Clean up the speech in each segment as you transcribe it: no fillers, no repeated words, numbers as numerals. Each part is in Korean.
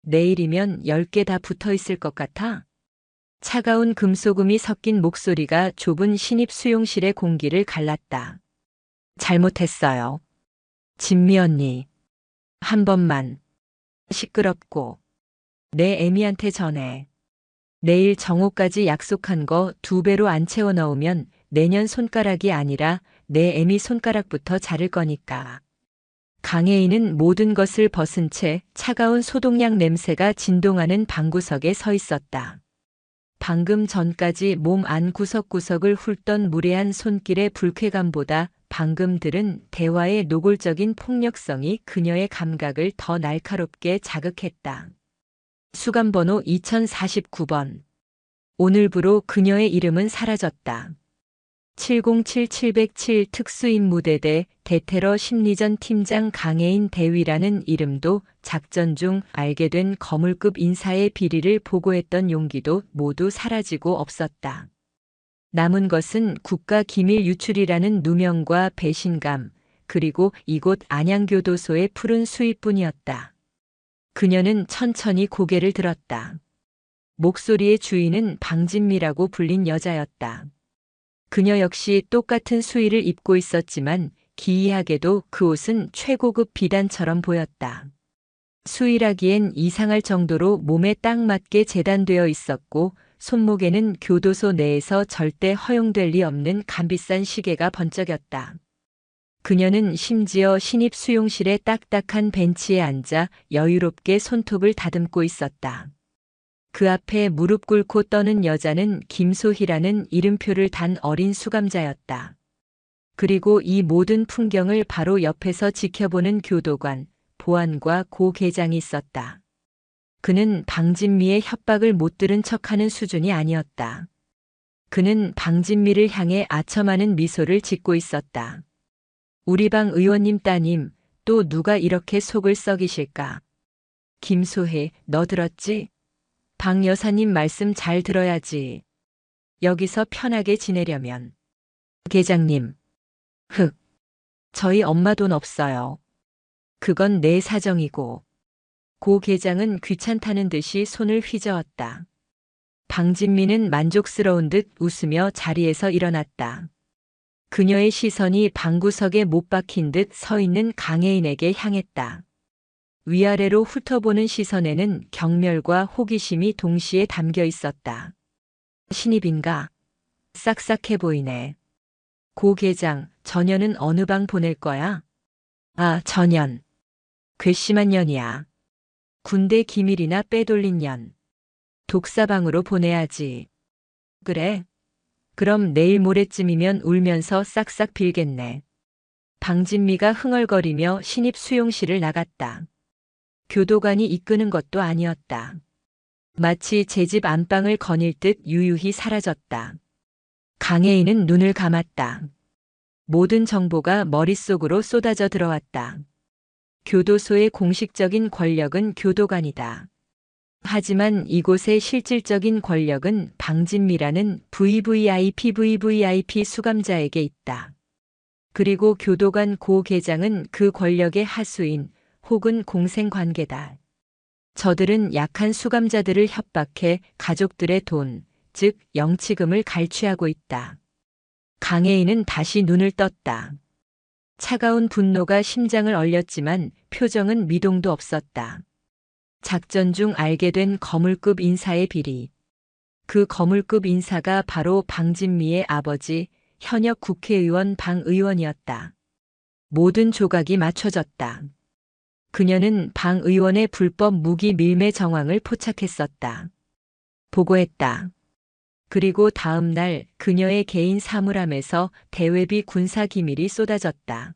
내일이면 10개 다 붙어 있을 것 같아. 차가운 금소금이 섞인 목소리가 좁은 신입 수용실의 공기를 갈랐다. 잘못했어요. 진미 언니. 한 번만. 시끄럽고. 내 애미한테 전해. 내일 정오까지 약속한 거 2배로 안 채워 넣으면 내년 손가락이 아니라 내 애미 손가락부터 자를 거니까. 강혜인은 모든 것을 벗은 채 차가운 소독약 냄새가 진동하는 방구석에 서 있었다. 방금 전까지 몸 안 구석구석을 훑던 무례한 손길의 불쾌감보다 방금 들은 대화의 노골적인 폭력성이 그녀의 감각을 더 날카롭게 자극했다. 수감번호 2049번. 오늘부로 그녀의 이름은 사라졌다. 707-707 특수임무대대 대테러 심리전 팀장 강혜인 대위라는 이름도 작전 중 알게 된 거물급 인사의 비리를 보고했던 용기도 모두 사라지고 없었다. 남은 것은 국가기밀 유출이라는 누명과 배신감, 그리고 이곳 안양교도소의 푸른 수위뿐이었다. 그녀는 천천히 고개를 들었다. 목소리의 주인은 방진미라고 불린 여자였다. 그녀 역시 똑같은 수의를 입고 있었지만 기이하게도 그 옷은 최고급 비단처럼 보였다. 수의라기엔 이상할 정도로 몸에 딱 맞게 재단되어 있었고 손목에는 교도소 내에서 절대 허용될 리 없는 값비싼 시계가 번쩍였다. 그녀는 심지어 신입 수용실의 딱딱한 벤치에 앉아 여유롭게 손톱을 다듬고 있었다. 그 앞에 무릎 꿇고 떠는 여자는 김소희라는 이름표를 단 어린 수감자였다. 그리고 이 모든 풍경을 바로 옆에서 지켜보는 교도관, 보안과 고 계장이 있었다. 그는 방진미의 협박을 못 들은 척하는 수준이 아니었다. 그는 방진미를 향해 아첨하는 미소를 짓고 있었다. 우리 방 의원님 따님, 또 누가 이렇게 속을 썩이실까? 김소혜, 너 들었지? 방 여사님 말씀 잘 들어야지. 여기서 편하게 지내려면. 계장님. 흑. 저희 엄마 돈 없어요. 그건 내 사정이고. 고 계장은 귀찮다는 듯이 손을 휘저었다. 방진미는 만족스러운 듯 웃으며 자리에서 일어났다. 그녀의 시선이 방구석에 못 박힌 듯 서 있는 강혜인에게 향했다. 위아래로 훑어보는 시선에는 경멸과 호기심이 동시에 담겨 있었다. 신입인가? 싹싹해 보이네. 고 계장, 전현은 어느 방 보낼 거야? 아, 전현. 괘씸한 년이야. 군대 기밀이나 빼돌린 년. 독사방으로 보내야지. 그래. 그럼 내일 모레쯤이면 울면서 싹싹 빌겠네. 방진미가 흥얼거리며 신입 수용실을 나갔다. 교도관이 이끄는 것도 아니었다. 마치 제 집 안방을 거닐 듯 유유히 사라졌다. 강혜인은 눈을 감았다. 모든 정보가 머릿속으로 쏟아져 들어왔다. 교도소의 공식적인 권력은 교도관이다. 하지만 이곳의 실질적인 권력은 방진미라는 VVIP 수감자에게 있다. 그리고 교도관 고 계장은 그 권력의 하수인 혹은 공생관계다. 저들은 약한 수감자들을 협박해 가족들의 돈, 즉 영치금을 갈취하고 있다. 강혜인은 다시 눈을 떴다. 차가운 분노가 심장을 얼렸지만 표정은 미동도 없었다. 작전 중 알게 된 거물급 인사의 비리. 그 거물급 인사가 바로 방진미의 아버지, 현역 국회의원 방 의원이었다. 모든 조각이 맞춰졌다. 그녀는 방 의원의 불법 무기 밀매 정황을 포착했었다. 보고했다. 그리고 다음 날 그녀의 개인 사물함에서 대외비 군사 기밀이 쏟아졌다.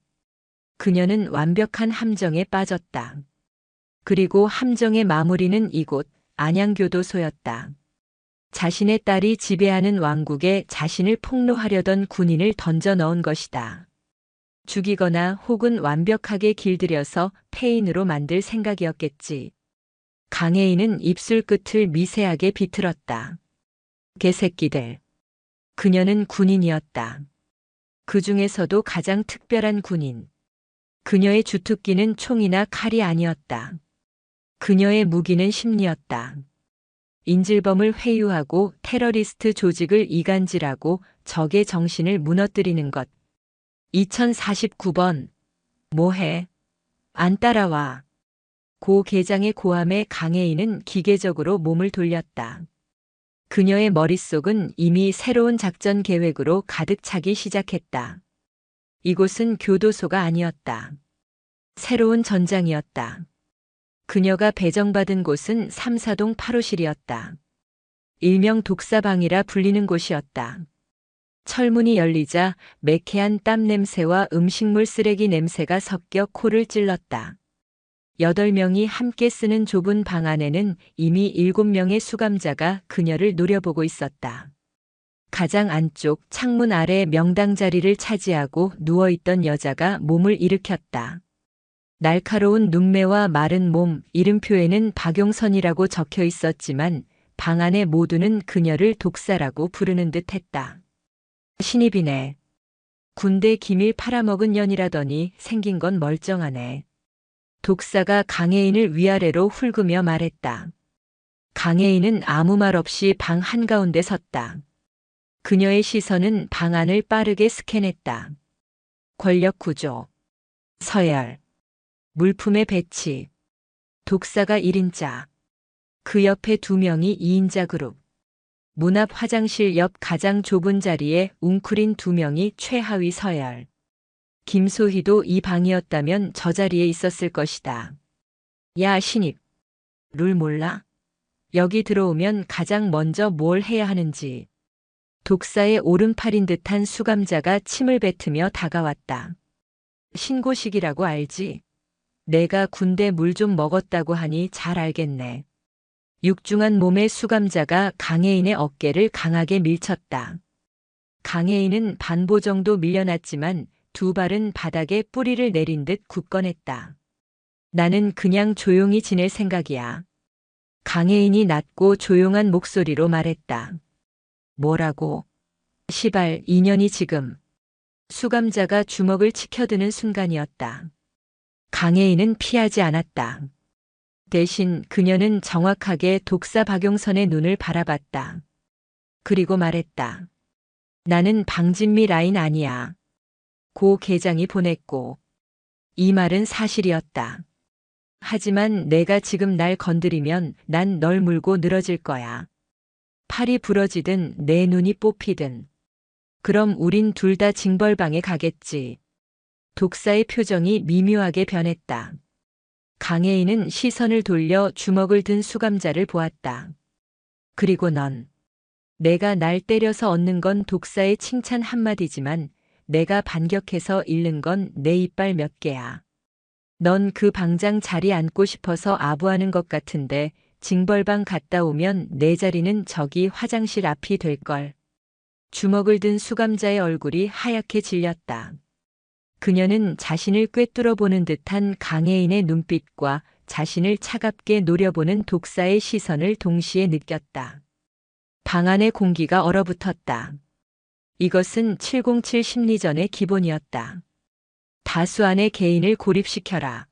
그녀는 완벽한 함정에 빠졌다. 그리고 함정의 마무리는 이곳 안양교도소였다. 자신의 딸이 지배하는 왕국에 자신을 폭로하려던 군인을 던져 넣은 것이다. 죽이거나 혹은 완벽하게 길들여서 폐인으로 만들 생각이었겠지. 강혜인은 입술 끝을 미세하게 비틀었다. 개새끼들. 그녀는 군인이었다. 그 중에서도 가장 특별한 군인. 그녀의 주특기는 총이나 칼이 아니었다. 그녀의 무기는 심리였다. 인질범을 회유하고 테러리스트 조직을 이간질하고 적의 정신을 무너뜨리는 것. 2049번. 뭐해? 안 따라와. 고 계장의 고함에 강혜인은 기계적으로 몸을 돌렸다. 그녀의 머릿속은 이미 새로운 작전 계획으로 가득 차기 시작했다. 이곳은 교도소가 아니었다. 새로운 전장이었다. 그녀가 배정받은 곳은 삼사동 8호실이었다. 일명 독사방이라 불리는 곳이었다. 철문이 열리자 매캐한 땀 냄새와 음식물 쓰레기 냄새가 섞여 코를 찔렀다. 8명이 함께 쓰는 좁은 방 안에는 이미 7명의 수감자가 그녀를 노려보고 있었다. 가장 안쪽 창문 아래 명당 자리를 차지하고 누워있던 여자가 몸을 일으켰다. 날카로운 눈매와 마른 몸, 이름표에는 박용선이라고 적혀 있었지만 방 안의 모두는 그녀를 독사라고 부르는 듯 했다. 신입이네. 군대 기밀 팔아먹은 년이라더니 생긴 건 멀쩡하네. 독사가 강혜인을 위아래로 훑으며 말했다. 강혜인은 아무 말 없이 방 한가운데 섰다. 그녀의 시선은 방 안을 빠르게 스캔했다. 권력 구조, 서열, 물품의 배치, 독사가 1인자, 그 옆에 2명이 2인자 그룹, 문 앞 화장실 옆 가장 좁은 자리에 웅크린 2명이 최하위 서열. 김소희도 이 방이었다면 저 자리에 있었을 것이다. 야, 신입. 룰 몰라? 여기 들어오면 가장 먼저 뭘 해야 하는지. 독사의 오른팔인 듯한 수감자가 침을 뱉으며 다가왔다. 신고식이라고 알지? 내가 군대 물 좀 먹었다고 하니 잘 알겠네. 육중한 몸의 수감자가 강혜인의 어깨를 강하게 밀쳤다. 강혜인은 반보 정도 밀려났지만 2발은 바닥에 뿌리를 내린 듯 굳건했다. 나는 그냥 조용히 지낼 생각이야. 강혜인이 낮고 조용한 목소리로 말했다. 뭐라고? 시발, 2년이 지금. 수감자가 주먹을 치켜드는 순간이었다. 강혜인은 피하지 않았다. 대신 그녀는 정확하게 독사 박용선의 눈을 바라봤다. 그리고 말했다. 나는 방진미 라인 아니야. 고 계장이 보냈고. 이 말은 사실이었다. 하지만 내가 지금 날 건드리면 난 널 물고 늘어질 거야. 팔이 부러지든 내 눈이 뽑히든. 그럼 우린 둘 다 징벌방에 가겠지. 독사의 표정이 미묘하게 변했다. 강혜인은 시선을 돌려 주먹을 든 수감자를 보았다. 그리고 넌. 내가 날 때려서 얻는 건 독사의 칭찬 한마디지만 내가 반격해서 잃는 건 내 이빨 몇 개야. 넌 그 방장 자리 앉고 싶어서 아부하는 것 같은데 징벌방 갔다 오면 내 자리는 저기 화장실 앞이 될걸. 주먹을 든 수감자의 얼굴이 하얗게 질렸다. 그녀는 자신을 꿰뚫어 보는 듯한 강혜인의 눈빛과 자신을 차갑게 노려보는 독사의 시선을 동시에 느꼈다. 방 안의 공기가 얼어붙었다. 이것은 707 심리전의 기본이었다. 다수 안의 개인을 고립시켜라.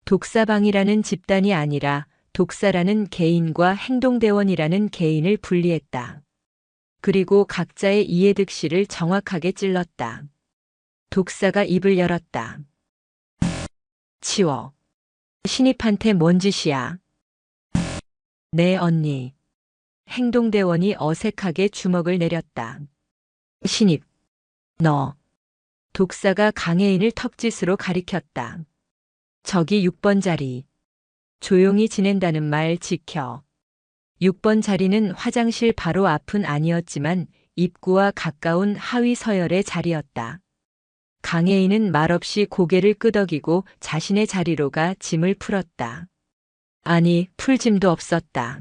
독사방이라는 집단이 아니라 독사라는 개인과 행동대원이라는 개인을 분리했다. 그리고 각자의 이해득실을 정확하게 찔렀다. 독사가 입을 열었다. 치워. 신입한테 뭔 짓이야? 네, 언니. 행동대원이 어색하게 주먹을 내렸다. 신입. 너. 독사가 강혜인을 턱짓으로 가리켰다. 저기 6번 자리. 조용히 지낸다는 말 지켜. 6번 자리는 화장실 바로 앞은 아니었지만 입구와 가까운 하위 서열의 자리였다. 강혜인은 말없이 고개를 끄덕이고 자신의 자리로 가 짐을 풀었다. 아니, 풀 짐도 없었다.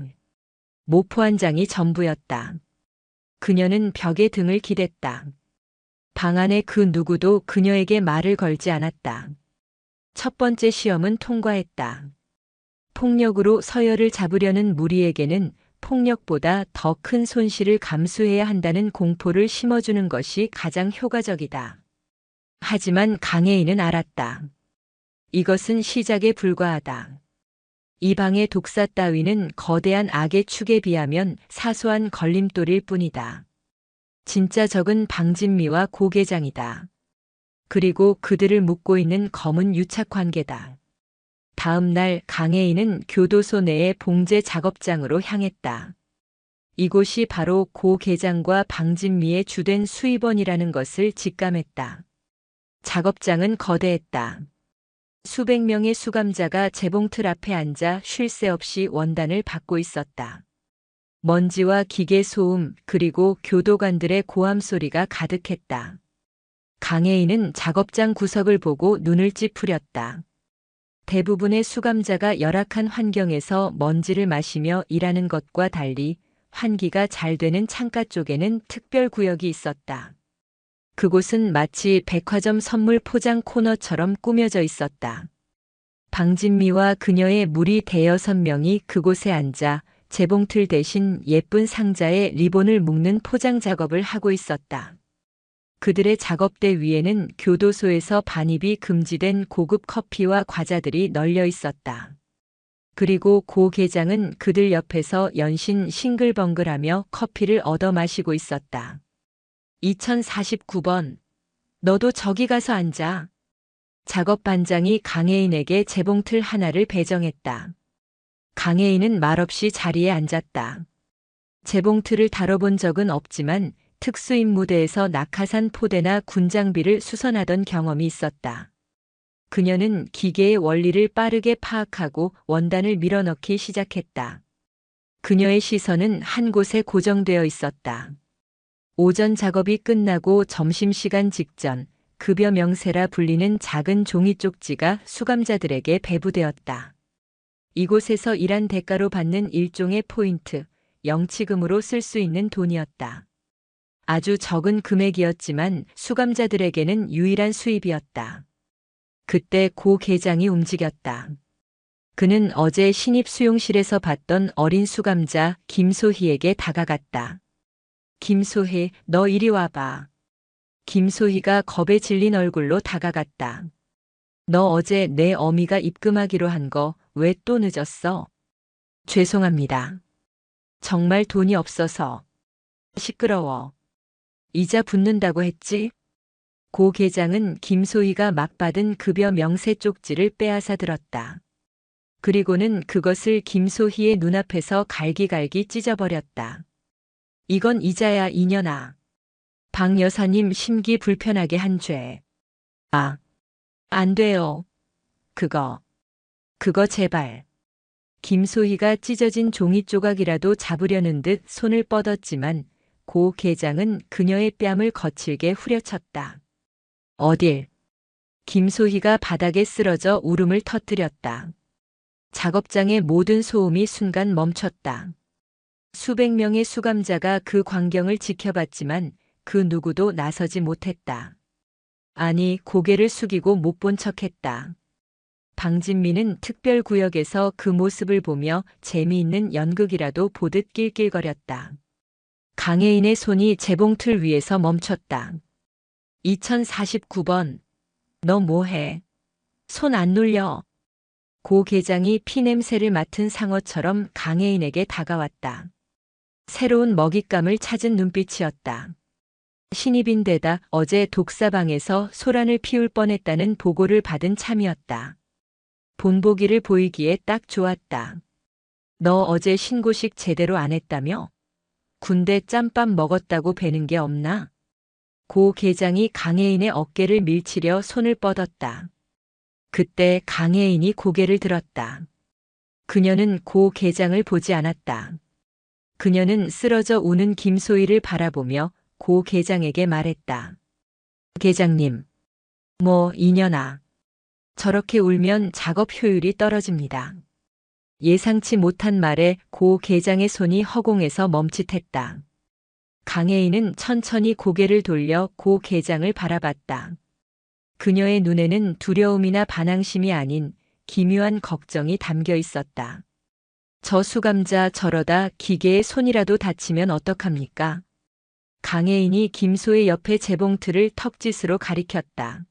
모포 한 장이 전부였다. 그녀는 벽에 등을 기댔다. 방 안의 그 누구도 그녀에게 말을 걸지 않았다. 첫 번째 시험은 통과했다. 폭력으로 서열을 잡으려는 무리에게는 폭력보다 더 큰 손실을 감수해야 한다는 공포를 심어주는 것이 가장 효과적이다. 하지만 강혜인은 알았다. 이것은 시작에 불과하다. 이 방의 독사 따위는 거대한 악의 축에 비하면 사소한 걸림돌일 뿐이다. 진짜 적은 방진미와 고계장이다. 그리고 그들을 묶고 있는 검은 유착관계다. 다음 날 강혜인은 교도소 내의 봉제 작업장으로 향했다. 이곳이 바로 고 계장과 방진미의 주된 수입원이라는 것을 직감했다. 작업장은 거대했다. 수백 명의 수감자가 재봉틀 앞에 앉아 쉴 새 없이 원단을 받고 있었다. 먼지와 기계 소음 그리고 교도관들의 고함 소리가 가득했다. 강혜인은 작업장 구석을 보고 눈을 찌푸렸다. 대부분의 수감자가 열악한 환경에서 먼지를 마시며 일하는 것과 달리 환기가 잘 되는 창가 쪽에는 특별 구역이 있었다. 그곳은 마치 백화점 선물 포장 코너처럼 꾸며져 있었다. 방진미와 그녀의 무리 대여섯 명이 그곳에 앉아 재봉틀 대신 예쁜 상자에 리본을 묶는 포장 작업을 하고 있었다. 그들의 작업대 위에는 교도소에서 반입이 금지된 고급 커피와 과자들이 널려 있었다. 그리고 고 계장은 그들 옆에서 연신 싱글벙글하며 커피를 얻어 마시고 있었다. 2049번. 너도 저기 가서 앉아. 작업반장이 강혜인에게 재봉틀 하나를 배정했다. 강혜인은 말없이 자리에 앉았다. 재봉틀을 다뤄본 적은 없지만 특수임무대에서 낙하산 포대나 군장비를 수선하던 경험이 있었다. 그녀는 기계의 원리를 빠르게 파악하고 원단을 밀어넣기 시작했다. 그녀의 시선은 한 곳에 고정되어 있었다. 오전 작업이 끝나고 점심시간 직전 급여 명세라 불리는 작은 종이 쪽지가 수감자들에게 배부되었다. 이곳에서 일한 대가로 받는 일종의 포인트, 영치금으로 쓸 수 있는 돈이었다. 아주 적은 금액이었지만 수감자들에게는 유일한 수입이었다. 그때 고 계장이 움직였다. 그는 어제 신입 수용실에서 봤던 어린 수감자 김소희에게 다가갔다. 김소희, 너 이리 와봐. 김소희가 겁에 질린 얼굴로 다가갔다. 너 어제 내 어미가 입금하기로 한 거 왜 또 늦었어? 죄송합니다. 정말 돈이 없어서. 시끄러워. 이자 붙는다고 했지? 고 계장은 김소희가 막 받은 급여 명세 쪽지를 빼앗아 들었다. 그리고는 그것을 김소희의 눈앞에서 갈기갈기 찢어버렸다. 이건 이자야 이년아. 방 여사님 심기 불편하게 한 죄. 아, 안 돼요. 그거 제발. 김소희가 찢어진 종이 조각이라도 잡으려는 듯 손을 뻗었지만 고 계장은 그녀의 뺨을 거칠게 후려쳤다. 어딜? 김소희가 바닥에 쓰러져 울음을 터뜨렸다. 작업장의 모든 소음이 순간 멈췄다. 수백 명의 수감자가 그 광경을 지켜봤지만 그 누구도 나서지 못했다. 아니, 고개를 숙이고 못 본 척했다. 방진미는 특별구역에서 그 모습을 보며 재미있는 연극이라도 보듯 낄낄거렸다. 강혜인의 손이 재봉틀 위에서 멈췄다. 2049번. 너 뭐해? 손 안 놀려. 고 계장이 피냄새를 맡은 상어처럼 강혜인에게 다가왔다. 새로운 먹잇감을 찾은 눈빛이었다. 신입인데다 어제 독사방에서 소란을 피울 뻔했다는 보고를 받은 참이었다. 본보기를 보이기에 딱 좋았다. 너 어제 신고식 제대로 안 했다며? 군대 짬밥 먹었다고 배는 게 없나? 고 계장이 강혜인의 어깨를 밀치려 손을 뻗었다. 그때 강혜인이 고개를 들었다. 그녀는 고 계장을 보지 않았다. 그녀는 쓰러져 우는 김소희를 바라보며 고 계장에게 말했다. 계장님, 뭐 이년아. 저렇게 울면 작업 효율이 떨어집니다. 예상치 못한 말에 고 계장의 손이 허공에서 멈칫했다. 강혜인은 천천히 고개를 돌려 고 계장을 바라봤다. 그녀의 눈에는 두려움이나 반항심이 아닌 기묘한 걱정이 담겨 있었다. 저 수감자 저러다 기계에 손이라도 다치면 어떡합니까? 강혜인이 김소의 옆에 재봉틀을 턱짓으로 가리켰다.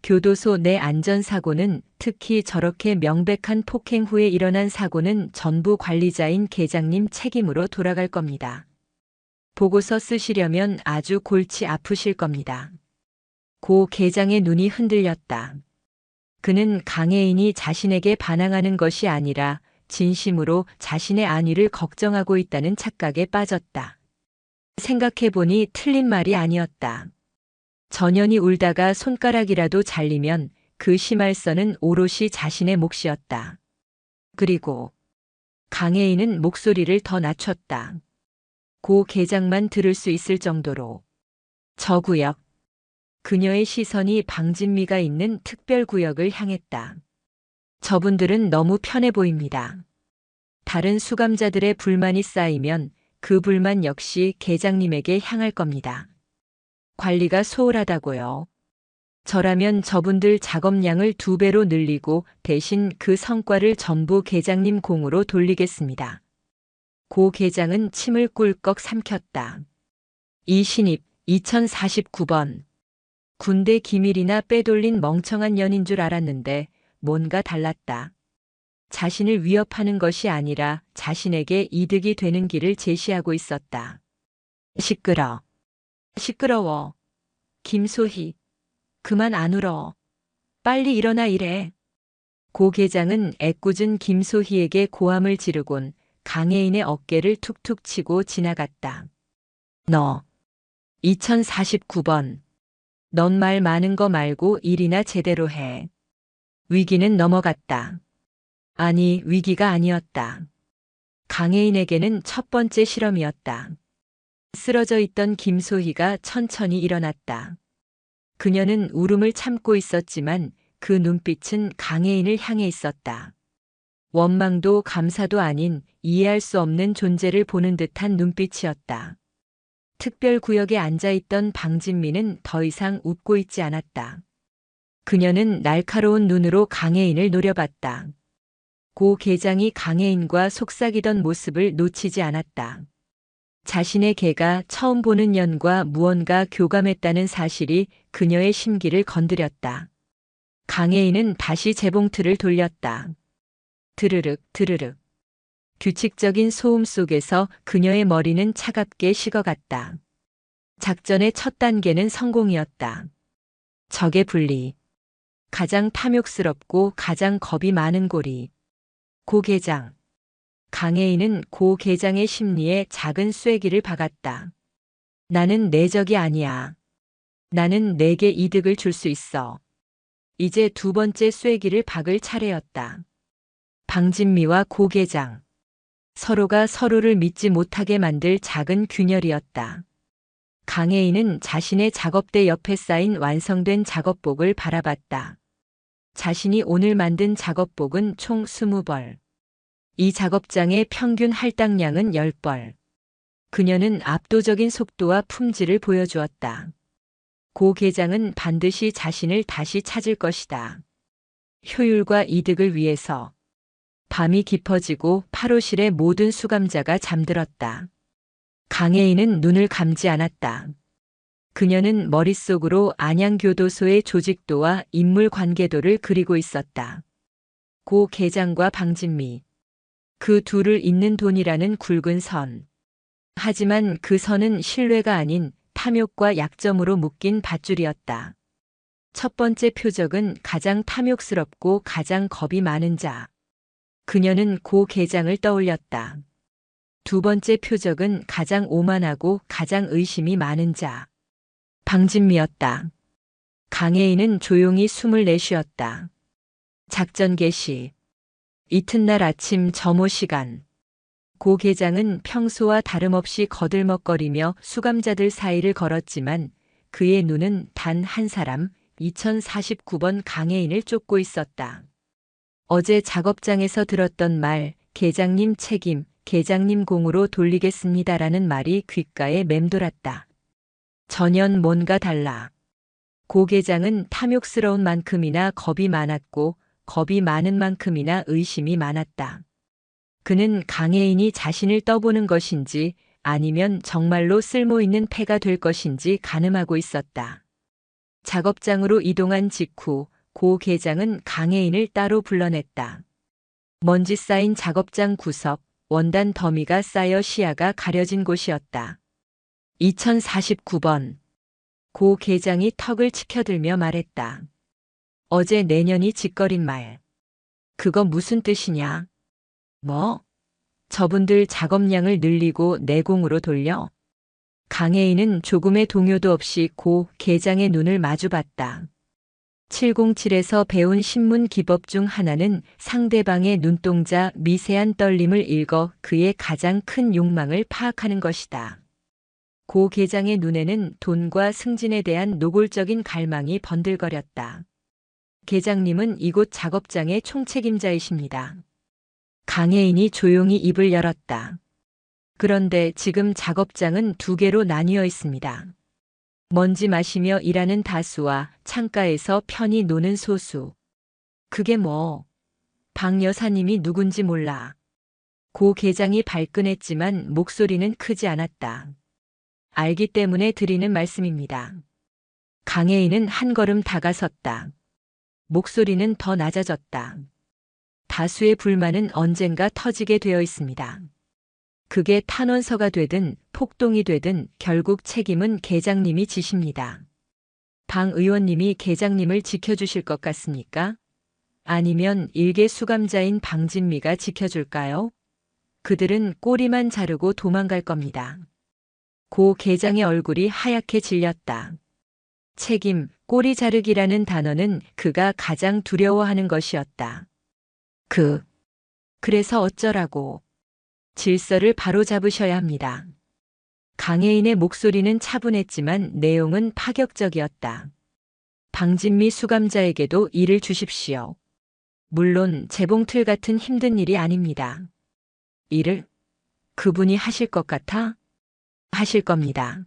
교도소 내 안전사고는, 특히 저렇게 명백한 폭행 후에 일어난 사고는 전부 관리자인 계장님 책임으로 돌아갈 겁니다. 보고서 쓰시려면 아주 골치 아프실 겁니다. 고 계장의 눈이 흔들렸다. 그는 강혜인이 자신에게 반항하는 것이 아니라 진심으로 자신의 안위를 걱정하고 있다는 착각에 빠졌다. 생각해보니 틀린 말이 아니었다. 전현이 울다가 손가락이라도 잘리면 그 심할서는 오롯이 자신의 몫이었다. 그리고 강혜인은 목소리를 더 낮췄다. 고 계장만 들을 수 있을 정도로. 저 구역. 그녀의 시선이 방진미가 있는 특별구역을 향했다. 저분들은 너무 편해 보입니다. 다른 수감자들의 불만이 쌓이면 그 불만 역시 계장님에게 향할 겁니다. 관리가 소홀하다고요. 저라면 저분들 작업량을 2배로 늘리고 대신 그 성과를 전부 계장님 공으로 돌리겠습니다. 고 계장은 침을 꿀꺽 삼켰다. 이 신입 2049번. 군대 기밀이나 빼돌린 멍청한 년인 줄 알았는데 뭔가 달랐다. 자신을 위협하는 것이 아니라 자신에게 이득이 되는 길을 제시하고 있었다. 시끄러워. 김소희. 그만 안 울어. 빨리 일어나 이래. 고 계장은 애꿎은 김소희에게 고함을 지르곤 강혜인의 어깨를 툭툭 치고 지나갔다. 너. 2049번. 넌 말 많은 거 말고 일이나 제대로 해. 위기는 넘어갔다. 아니, 위기가 아니었다. 강혜인에게는 첫 번째 실험이었다. 쓰러져 있던 김소희가 천천히 일어났다. 그녀는 울음을 참고 있었지만 그 눈빛은 강혜인을 향해 있었다. 원망도 감사도 아닌 이해할 수 없는 존재를 보는 듯한 눈빛이었다. 특별구역에 앉아있던 방진미는 더 이상 웃고 있지 않았다. 그녀는 날카로운 눈으로 강혜인을 노려봤다. 고 계장이 강혜인과 속삭이던 모습을 놓치지 않았다. 자신의 개가 처음 보는 년과 무언가 교감했다는 사실이 그녀의 심기를 건드렸다. 강혜인은 다시 재봉틀을 돌렸다. 드르륵 드르륵. 규칙적인 소음 속에서 그녀의 머리는 차갑게 식어갔다. 작전의 첫 단계는 성공이었다. 적의 분리. 가장 탐욕스럽고 가장 겁이 많은 고리. 고 계장. 강혜인은 고 계장의 심리에 작은 쐐기를 박았다. 나는 내 적이 아니야. 나는 내게 이득을 줄 수 있어. 이제 두 번째 쐐기를 박을 차례였다. 방진미와 고 계장. 서로가 서로를 믿지 못하게 만들 작은 균열이었다. 강혜인은 자신의 작업대 옆에 쌓인 완성된 작업복을 바라봤다. 자신이 오늘 만든 작업복은 총 20벌. 이 작업장의 평균 할당량은 10벌. 그녀는 압도적인 속도와 품질을 보여주었다. 고 계장은 반드시 자신을 다시 찾을 것이다. 효율과 이득을 위해서. 밤이 깊어지고 8호실의 모든 수감자가 잠들었다. 강혜인은 눈을 감지 않았다. 그녀는 머릿속으로 안양교도소의 조직도와 인물 관계도를 그리고 있었다. 고 계장과 방진미. 그 둘을 잇는 돈이라는 굵은 선. 하지만 그 선은 신뢰가 아닌 탐욕과 약점으로 묶인 밧줄이었다. 첫 번째 표적은 가장 탐욕스럽고 가장 겁이 많은 자. 그녀는 고 계장을 떠올렸다. 두 번째 표적은 가장 오만하고 가장 의심이 많은 자. 방진미였다. 강혜인은 조용히 숨을 내쉬었다. 작전 개시. 이튿날 아침 점호 시간. 고 계장은 평소와 다름없이 거들먹거리며 수감자들 사이를 걸었지만 그의 눈은 단 한 사람, 2049번 강혜인을 쫓고 있었다. 어제 작업장에서 들었던 말, 계장님 책임, 계장님 공으로 돌리겠습니다라는 말이 귓가에 맴돌았다. 전현 뭔가 달라. 고 계장은 탐욕스러운 만큼이나 겁이 많았고 겁이 많은 만큼이나 의심이 많았다. 그는 강혜인이 자신을 떠보는 것인지 아니면 정말로 쓸모있는 패가 될 것인지 가늠하고 있었다. 작업장으로 이동한 직후 고 계장은 강혜인을 따로 불러냈다. 먼지 쌓인 작업장 구석, 원단 더미가 쌓여 시야가 가려진 곳이었다. 2049번. 고 계장이 턱을 치켜들며 말했다. 어제 내년이 짓거린 말. 그거 무슨 뜻이냐? 뭐? 저분들 작업량을 늘리고 내공으로 돌려? 강혜인은 조금의 동요도 없이 고 계장의 눈을 마주봤다. 707에서 배운 신문 기법 중 하나는 상대방의 눈동자 미세한 떨림을 읽어 그의 가장 큰 욕망을 파악하는 것이다. 고 계장의 눈에는 돈과 승진에 대한 노골적인 갈망이 번들거렸다. 계장님은 이곳 작업장의 총책임자이십니다. 강혜인이 조용히 입을 열었다. 그런데 지금 작업장은 두 개로 나뉘어 있습니다. 먼지 마시며 일하는 다수와 창가에서 편히 노는 소수. 그게 뭐? 박 여사님이 누군지 몰라. 고 계장이 발끈했지만 목소리는 크지 않았다. 알기 때문에 드리는 말씀입니다. 강혜인은 한 걸음 다가섰다. 목소리는 더 낮아졌다. 다수의 불만은 언젠가 터지게 되어 있습니다. 그게 탄원서가 되든 폭동이 되든 결국 책임은 계장님이 지십니다. 방 의원님이 계장님을 지켜주실 것 같습니까? 아니면 일개 수감자인 방진미가 지켜줄까요? 그들은 꼬리만 자르고 도망갈 겁니다. 고 계장의 얼굴이 하얗게 질렸다. 책임, 꼬리 자르기라는 단어는 그가 가장 두려워하는 것이었다. 그래서 어쩌라고. 질서를 바로잡으셔야 합니다. 강혜인의 목소리는 차분했지만 내용은 파격적이었다. 방진미 수감자에게도 일을 주십시오. 물론 재봉틀 같은 힘든 일이 아닙니다. 일을? 그분이 하실 것 같아? 하실 겁니다.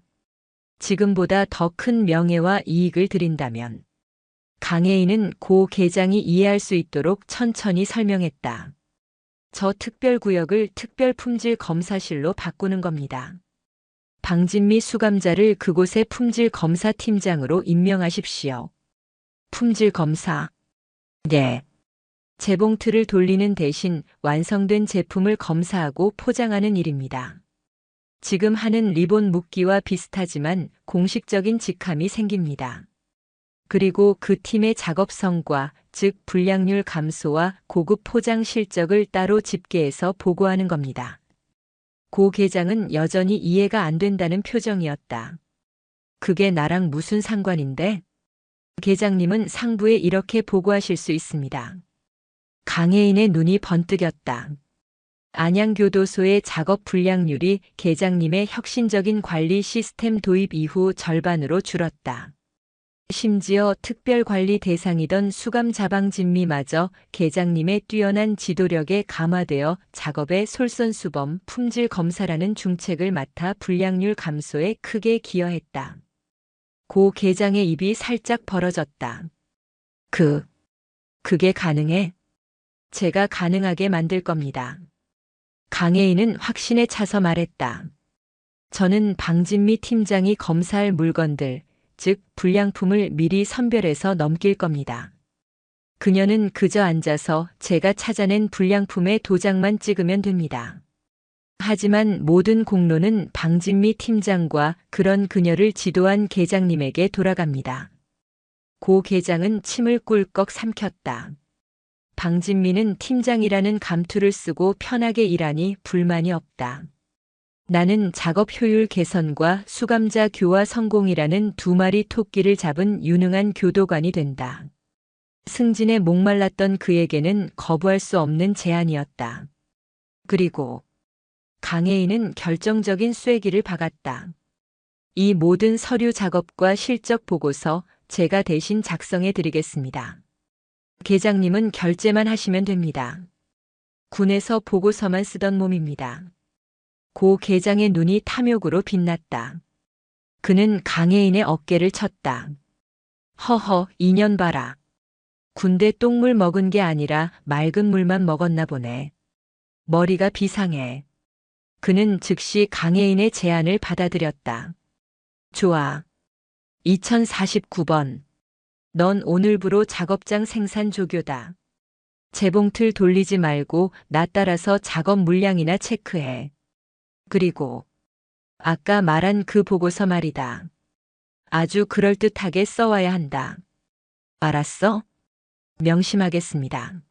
지금보다 더 큰 명예와 이익을 드린다면. 강혜인은 고 계장이 이해할 수 있도록 천천히 설명했다. 저 특별구역을 특별품질 검사실로 바꾸는 겁니다. 방진미 수감자를 그곳의 품질검사팀장으로 임명하십시오. 품질검사? 네. 재봉틀을 돌리는 대신 완성된 제품을 검사하고 포장하는 일입니다. 지금 하는 리본 묶기와 비슷하지만 공식적인 직함이 생깁니다. 그리고 그 팀의 작업 성과, 즉 불량률 감소와 고급 포장 실적을 따로 집계해서 보고하는 겁니다. 고 계장은 여전히 이해가 안 된다는 표정이었다. 그게 나랑 무슨 상관인데? 계장님은 상부에 이렇게 보고하실 수 있습니다. 강혜인의 눈이 번뜩였다. 안양교도소의 작업 불량률이 계장님의 혁신적인 관리 시스템 도입 이후 절반으로 줄었다. 심지어 특별관리 대상이던 수감 자방진미마저 계장님의 뛰어난 지도력에 감화되어 작업의 솔선수범 품질 검사라는 중책을 맡아 불량률 감소에 크게 기여했다. 고 계장의 입이 살짝 벌어졌다. 그게 가능해? 제가 가능하게 만들 겁니다. 강혜인은 확신에 차서 말했다. 저는 방진미 팀장이 검사할 물건들, 즉 불량품을 미리 선별해서 넘길 겁니다. 그녀는 그저 앉아서 제가 찾아낸 불량품의 도장만 찍으면 됩니다. 하지만 모든 공로는 방진미 팀장과 그런 그녀를 지도한 계장님에게 돌아갑니다. 고 계장은 침을 꿀꺽 삼켰다. 방진미는 팀장이라는 감투를 쓰고 편하게 일하니 불만이 없다. 나는 작업 효율 개선과 수감자 교화 성공이라는 두 마리 토끼를 잡은 유능한 교도관이 된다. 승진에 목말랐던 그에게는 거부할 수 없는 제안이었다. 그리고 강혜인은 결정적인 쐐기를 박았다. 이 모든 서류 작업과 실적 보고서 제가 대신 작성해 드리겠습니다. 계장님은 결제만 하시면 됩니다. 군에서 보고서만 쓰던 몸입니다. 고 계장의 눈이 탐욕으로 빛났다. 그는 강혜인의 어깨를 쳤다. 허허, 인연 봐라. 군대 똥물 먹은 게 아니라 맑은 물만 먹었나 보네. 머리가 비상해. 그는 즉시 강혜인의 제안을 받아들였다. 좋아. 2049번. 넌 오늘부로 작업장 생산 조교다. 재봉틀 돌리지 말고 나 따라서 작업 물량이나 체크해. 그리고 아까 말한 그 보고서 말이다. 아주 그럴듯하게 써와야 한다. 알았어? 명심하겠습니다.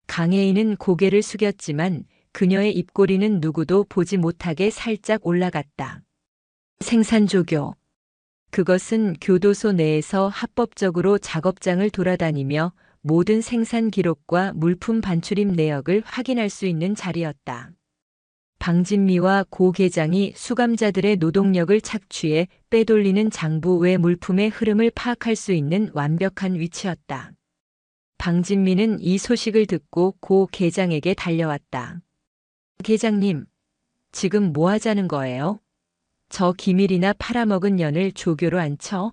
강혜인은 고개를 숙였지만 그녀의 입꼬리는 누구도 보지 못하게 살짝 올라갔다. 생산조교. 그것은 교도소 내에서 합법적으로 작업장을 돌아다니며 모든 생산 기록과 물품 반출입 내역을 확인할 수 있는 자리였다. 방진미와 고 계장이 수감자들의 노동력을 착취해 빼돌리는 장부 외 물품의 흐름을 파악할 수 있는 완벽한 위치였다. 방진미는 이 소식을 듣고 고 계장에게 달려왔다. 계장님, 지금 뭐 하자는 거예요? 저 기밀이나 팔아먹은 년을 조교로 앉혀?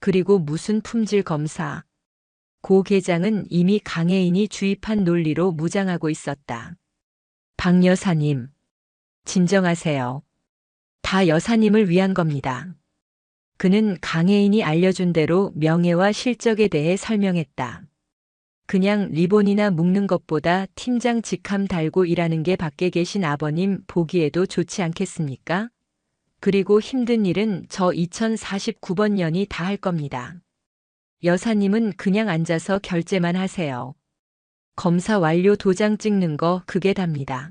그리고 무슨 품질 검사? 고 계장은 이미 강혜인이 주입한 논리로 무장하고 있었다. 방 여사님, 진정하세요. 다 여사님을 위한 겁니다. 그는 강혜인이 알려준 대로 명예와 실적에 대해 설명했다. 그냥 리본이나 묶는 것보다 팀장 직함 달고 일하는 게 밖에 계신 아버님 보기에도 좋지 않겠습니까? 그리고 힘든 일은 저 2049번 년이 다 할 겁니다. 여사님은 그냥 앉아서 결제만 하세요. 검사 완료 도장 찍는 거 그게 답니다.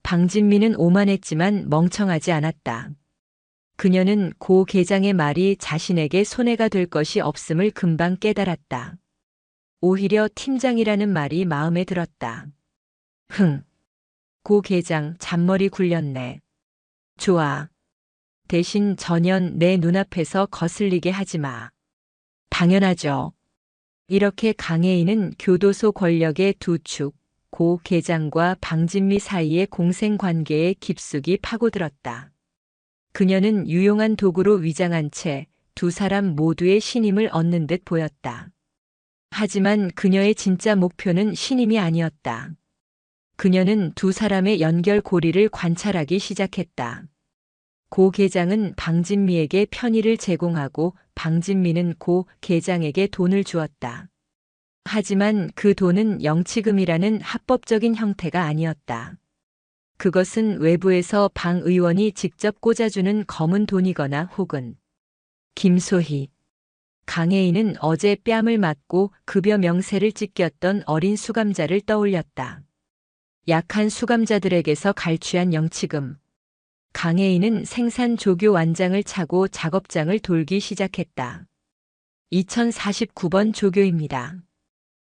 방진미는 오만했지만 멍청하지 않았다. 그녀는 고 계장의 말이 자신에게 손해가 될 것이 없음을 금방 깨달았다. 오히려 팀장이라는 말이 마음에 들었다. 고 계장 잔머리 굴렸네. 좋아. 대신 전연 내 눈앞에서 거슬리게 하지 마. 당연하죠. 이렇게 강혜인은 교도소 권력의 두 축, 고 계장과 방진미 사이의 공생관계에 깊숙이 파고들었다. 그녀는 유용한 도구로 위장한 채 두 사람 모두의 신임을 얻는 듯 보였다. 하지만 그녀의 진짜 목표는 신임이 아니었다. 그녀는 두 사람의 연결고리를 관찰하기 시작했다. 고 계장은 방진미에게 편의를 제공하고 방진미는 고 계장에게 돈을 주었다. 하지만 그 돈은 영치금이라는 합법적인 형태가 아니었다. 그것은 외부에서 방 의원이 직접 꽂아주는 검은 돈이거나 혹은 김소희, 강혜인은 어제 뺨을 맞고 급여 명세를 찢겼던 어린 수감자를 떠올렸다. 약한 수감자들에게서 갈취한 영치금. 강혜인은 생산 조교 완장을 차고 작업장을 돌기 시작했다. 2049번 조교입니다.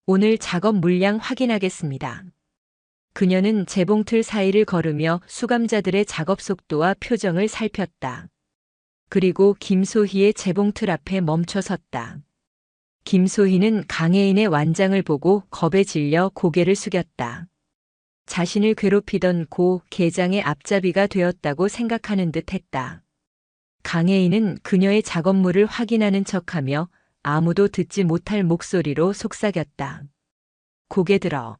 오늘 작업 물량 확인하겠습니다. 그녀는 재봉틀 사이를 걸으며 수감자들의 작업 속도와 표정을 살폈다. 그리고 김소희의 재봉틀 앞에 멈춰 섰다. 김소희는 강혜인의 완장을 보고 겁에 질려 고개를 숙였다. 자신을 괴롭히던 고 계장의 앞잡이가 되었다고 생각하는 듯 했다. 강혜인은 그녀의 작업물을 확인하는 척하며 아무도 듣지 못할 목소리로 속삭였다. 고개 들어.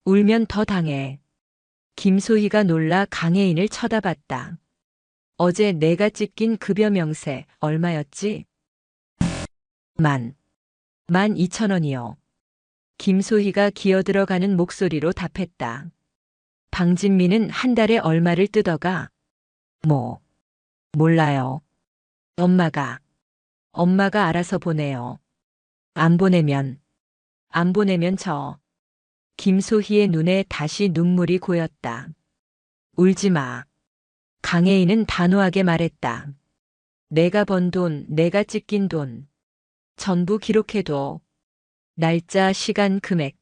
울면 더 당해. 김소희가 놀라 강혜인을 쳐다봤다. 어제 내가 찢긴 급여 명세 얼마였지? 12,000원이요. 김소희가 기어들어가는 목소리로 답했다. 방진미는 한 달에 얼마를 뜯어가? 몰라요. 엄마가 알아서 보내요. 안 보내면 저. 김소희의 눈에 다시 눈물이 고였다. 울지 마. 강혜인은 단호하게 말했다. 내가 번 돈, 내가 찢긴 돈. 전부 기록해둬. 날짜, 시간, 금액.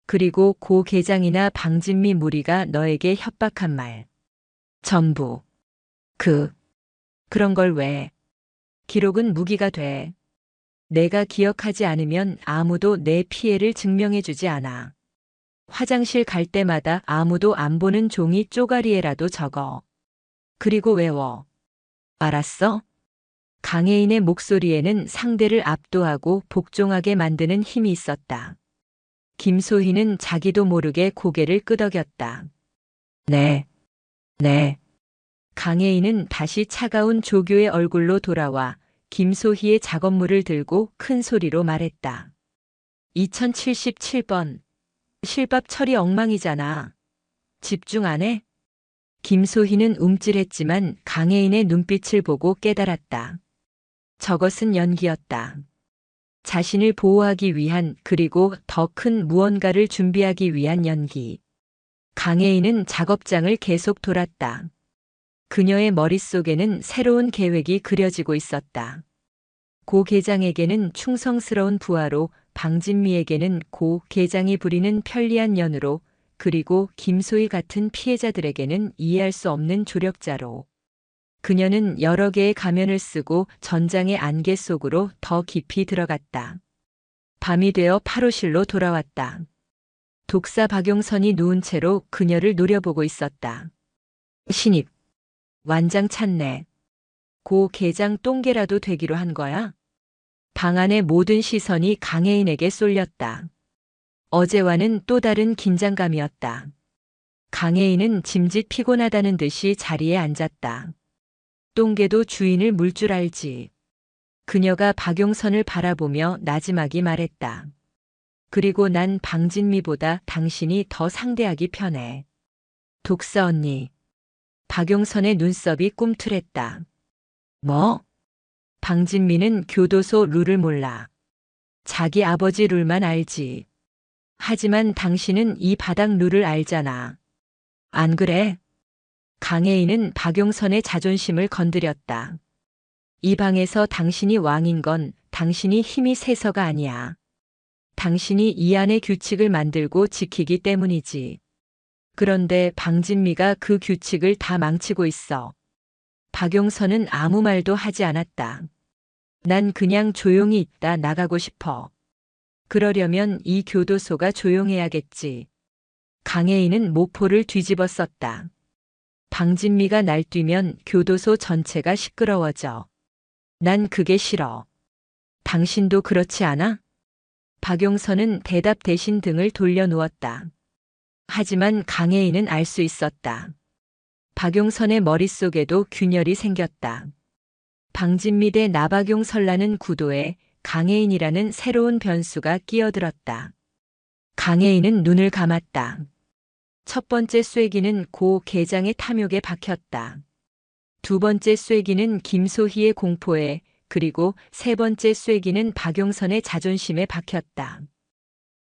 그리고 고 계장이나 방진미 무리가 너에게 협박한 말. 전부. 그런 걸 왜? 기록은 무기가 돼. 내가 기억하지 않으면 아무도 내 피해를 증명해주지 않아. 화장실 갈 때마다 아무도 안 보는 종이 쪼가리에라도 적어. 그리고 외워. 알았어? 강혜인의 목소리에는 상대를 압도하고 복종하게 만드는 힘이 있었다. 김소희는 자기도 모르게 고개를 끄덕였다. 네. 강혜인은 다시 차가운 조교의 얼굴로 돌아와 김소희의 작업물을 들고 큰 소리로 말했다. 2077번. 실밥 처리 엉망이잖아. 집중 안 해? 김소희는 움찔했지만 강혜인의 눈빛을 보고 깨달았다. 저것은 연기였다. 자신을 보호하기 위한, 그리고 더 큰 무언가를 준비하기 위한 연기. 강혜인은 작업장을 계속 돌았다. 그녀의 머릿속에는 새로운 계획이 그려지고 있었다. 고 계장에게는 충성스러운 부하로, 방진미에게는 고 계장이 부리는 편리한 연으로, 그리고 김소희 같은 피해자들에게는 이해할 수 없는 조력자로. 그녀는 여러 개의 가면을 쓰고 전장의 안개 속으로 더 깊이 들어갔다. 밤이 되어 8호실로 돌아왔다. 독사 박용선이 누운 채로 그녀를 노려보고 있었다. 신입. 완장 찾네. 고 계장 똥개라도 되기로 한 거야? 방 안의 모든 시선이 강혜인에게 쏠렸다. 어제와는 또 다른 긴장감이었다. 강혜인은 짐짓 피곤하다는 듯이 자리에 앉았다. 똥개도 주인을 물 줄 알지. 그녀가 박용선을 바라보며 나지막이 말했다. 그리고 난 방진미보다 당신이 더 상대하기 편해. 독사 언니. 박용선의 눈썹이 꿈틀했다. 뭐? 방진미는 교도소 룰을 몰라. 자기 아버지 룰만 알지. 하지만 당신은 이 바닥 룰을 알잖아. 안 그래? 강혜인은 박용선의 자존심을 건드렸다. 이 방에서 당신이 왕인 건 당신이 힘이 세서가 아니야. 당신이 이 안의 규칙을 만들고 지키기 때문이지. 그런데 방진미가 그 규칙을 다 망치고 있어. 박용선은 아무 말도 하지 않았다. 난 그냥 조용히 있다 나가고 싶어. 그러려면 이 교도소가 조용해야겠지. 강혜인은 모포를 뒤집어 썼다. 방진미가 날뛰면 교도소 전체가 시끄러워져. 난 그게 싫어. 당신도 그렇지 않아? 박용선은 대답 대신 등을 돌려누웠다. 하지만 강혜인은 알 수 있었다. 박용선의 머릿속에도 균열이 생겼다. 방진미 대 나박용 설라는 구도에 강혜인이라는 새로운 변수가 끼어들었다. 강혜인은 눈을 감았다. 첫 번째 쐐기는 고 계장의 탐욕에 박혔다. 두 번째 쐐기는 김소희의 공포에, 그리고 세 번째 쐐기는 박용선의 자존심에 박혔다.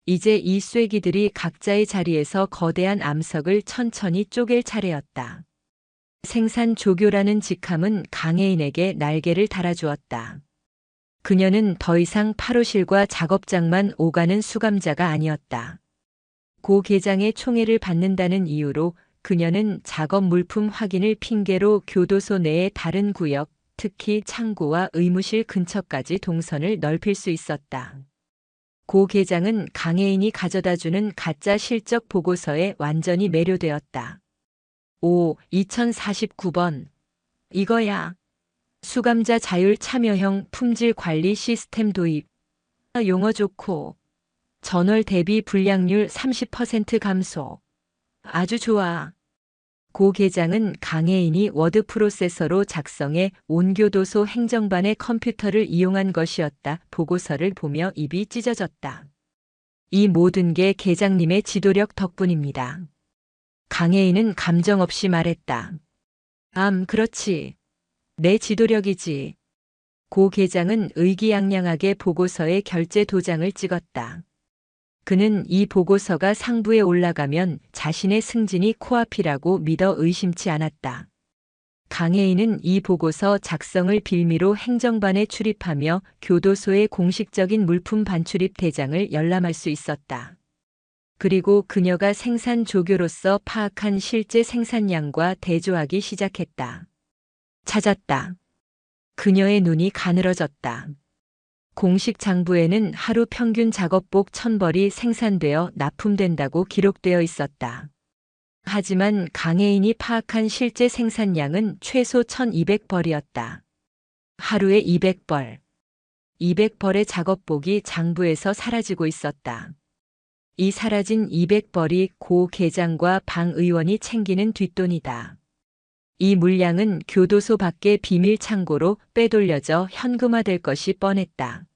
이제 이 쐐기들이 각자의 자리에서 거대한 암석을 천천히 쪼갤 차례였다. 생산조교라는 직함은 강혜인에게 날개를 달아주었다. 그녀는 더 이상 8호실과 작업장만 오가는 수감자가 아니었다. 고 계장의 총애를 받는다는 이유로 그녀는 작업 물품 확인을 핑계로 교도소 내의 다른 구역, 특히 창고와 의무실 근처까지 동선을 넓힐 수 있었다. 고 계장은 강혜인이 가져다주는 가짜 실적 보고서에 완전히 매료되었다. 2049번. 이거야. 수감자 자율 참여형 품질 관리 시스템 도입. 용어 좋고. 전월 대비 불량률 30% 감소. 아주 좋아. 고 계장은 강혜인이 워드 프로세서로 작성해 온 교도소 행정반의 컴퓨터를 이용한 것이었다. 보고서를 보며 입이 찢어졌다. 이 모든 게 계장님의 지도력 덕분입니다. 강혜인은 감정 없이 말했다. 그렇지. 내 지도력이지. 고 계장은 의기양양하게 보고서에 결제 도장을 찍었다. 그는 이 보고서가 상부에 올라가면 자신의 승진이 코앞이라고 믿어 의심치 않았다. 강혜인은 이 보고서 작성을 빌미로 행정반에 출입하며 교도소의 공식적인 물품 반출입 대장을 열람할 수 있었다. 그리고 그녀가 생산 조교로서 파악한 실제 생산량과 대조하기 시작했다. 찾았다. 그녀의 눈이 가늘어졌다. 공식 장부에는 하루 평균 작업복 1000벌이 생산되어 납품된다고 기록되어 있었다. 하지만 강혜인이 파악한 실제 생산량은 최소 1200벌이었다. 하루에 200벌. 200벌의 작업복이 장부에서 사라지고 있었다. 이 사라진 200벌이 고 계장과 방 의원이 챙기는 뒷돈이다. 이 물량은 교도소 밖의 비밀 창고로 빼돌려져 현금화될 것이 뻔했다.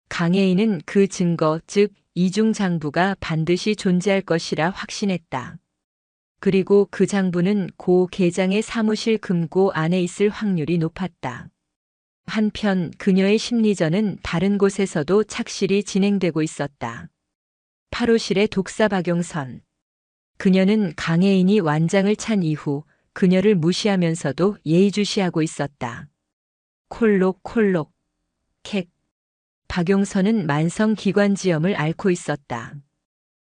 강혜인은 그 증거, 즉 이중 장부가 반드시 존재할 것이라 확신했다. 그리고 그 장부는 고 계장의 사무실 금고 안에 있을 확률이 높았다. 한편 그녀의 심리전은 다른 곳에서도 착실히 진행되고 있었다. 8호실의 독사 박용선. 그녀는 강혜인이 완장을 찬 이후 그녀를 무시하면서도 예의주시하고 있었다. 콜록, 캑. 박용선은 만성 기관지염을 앓고 있었다.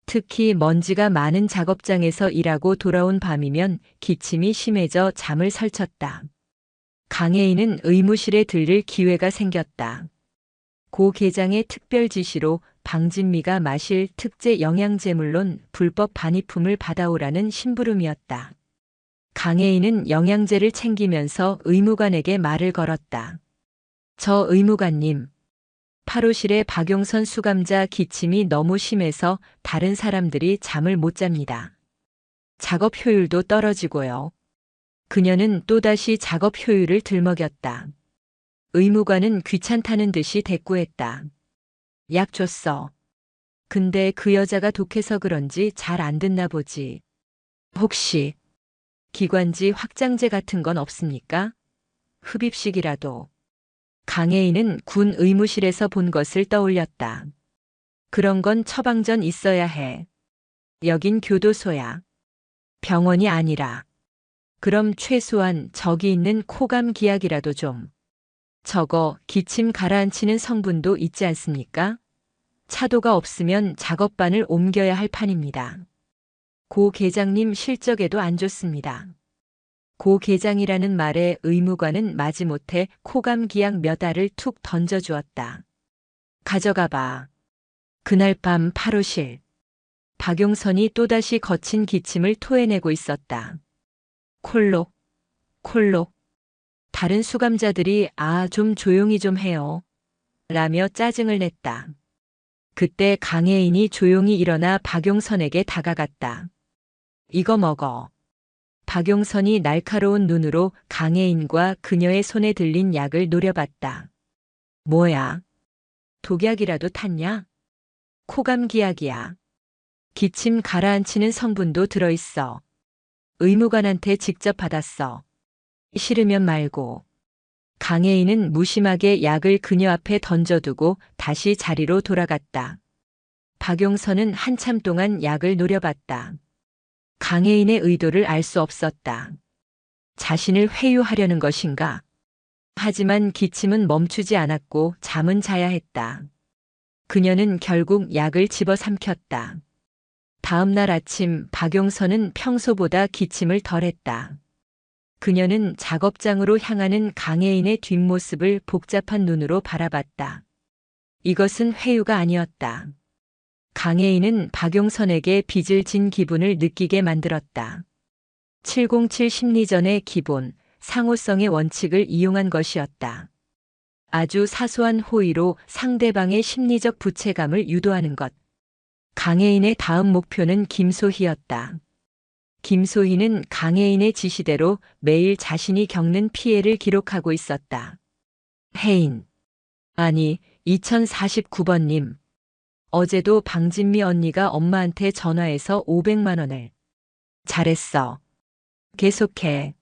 특히 먼지가 많은 작업장에서 일하고 돌아온 밤이면 기침이 심해져 잠을 설쳤다. 강혜인은 의무실에 들릴 기회가 생겼다. 고 계장의 특별 지시로 방진미가 마실 특제 영양제 물론 불법 반입품을 받아오라는 심부름이었다. 강혜인은 영양제를 챙기면서 의무관에게 말을 걸었다. 저 의무관님, 8호실의 박용선 수감자 기침이 너무 심해서 다른 사람들이 잠을 못 잡니다. 작업 효율도 떨어지고요. 그녀는 또다시 작업 효율을 들먹였다. 의무관은 귀찮다는 듯이 대꾸했다. 약 줬어. 근데 그 여자가 독해서 그런지 잘 안 듣나 보지. 혹시 기관지 확장제 같은 건 없습니까? 흡입식이라도. 강혜인은 군 의무실에서 본 것을 떠올렸다. 그런 건 처방전 있어야 해. 여긴 교도소야. 병원이 아니라. 그럼 최소한 저기 있는 코감 기약이라도 좀. 저거 기침 가라앉히는 성분도 있지 않습니까? 차도가 없으면 작업반을 옮겨야 할 판입니다. 고 계장님 실적에도 안 좋습니다. 고 계장이라는 말에 의무관은 마지못해 코감 기약 몇 알을 툭 던져주었다. 가져가봐. 그날 밤 8호실. 박용선이 또다시 거친 기침을 토해내고 있었다. 콜록. 다른 수감자들이 좀 조용히 좀 해요. 라며 짜증을 냈다. 그때 강혜인이 조용히 일어나 박용선에게 다가갔다. 이거 먹어. 박용선이 날카로운 눈으로 강혜인과 그녀의 손에 들린 약을 노려봤다. 뭐야? 독약이라도 탔냐? 코감기약이야. 기침 가라앉히는 성분도 들어있어. 의무관한테 직접 받았어. 싫으면 말고. 강혜인은 무심하게 약을 그녀 앞에 던져두고 다시 자리로 돌아갔다. 박용선은 한참 동안 약을 노려봤다. 강혜인의 의도를 알 수 없었다. 자신을 회유하려는 것인가? 하지만 기침은 멈추지 않았고 잠은 자야 했다. 그녀는 결국 약을 집어삼켰다. 다음 날 아침 박용선은 평소보다 기침을 덜했다. 그녀는 작업장으로 향하는 강혜인의 뒷모습을 복잡한 눈으로 바라봤다. 이것은 회유가 아니었다. 강혜인은 박용선에게 빚을 진 기분을 느끼게 만들었다. 707 심리전의 기본, 상호성의 원칙을 이용한 것이었다. 아주 사소한 호의로 상대방의 심리적 부채감을 유도하는 것. 강혜인의 다음 목표는 김소희였다. 김소희는 강혜인의 지시대로 매일 자신이 겪는 피해를 기록하고 있었다. 혜인. 아니, 2049번님. 어제도 방진미 언니가 엄마한테 전화해서 500만 원을. 잘했어. 계속해.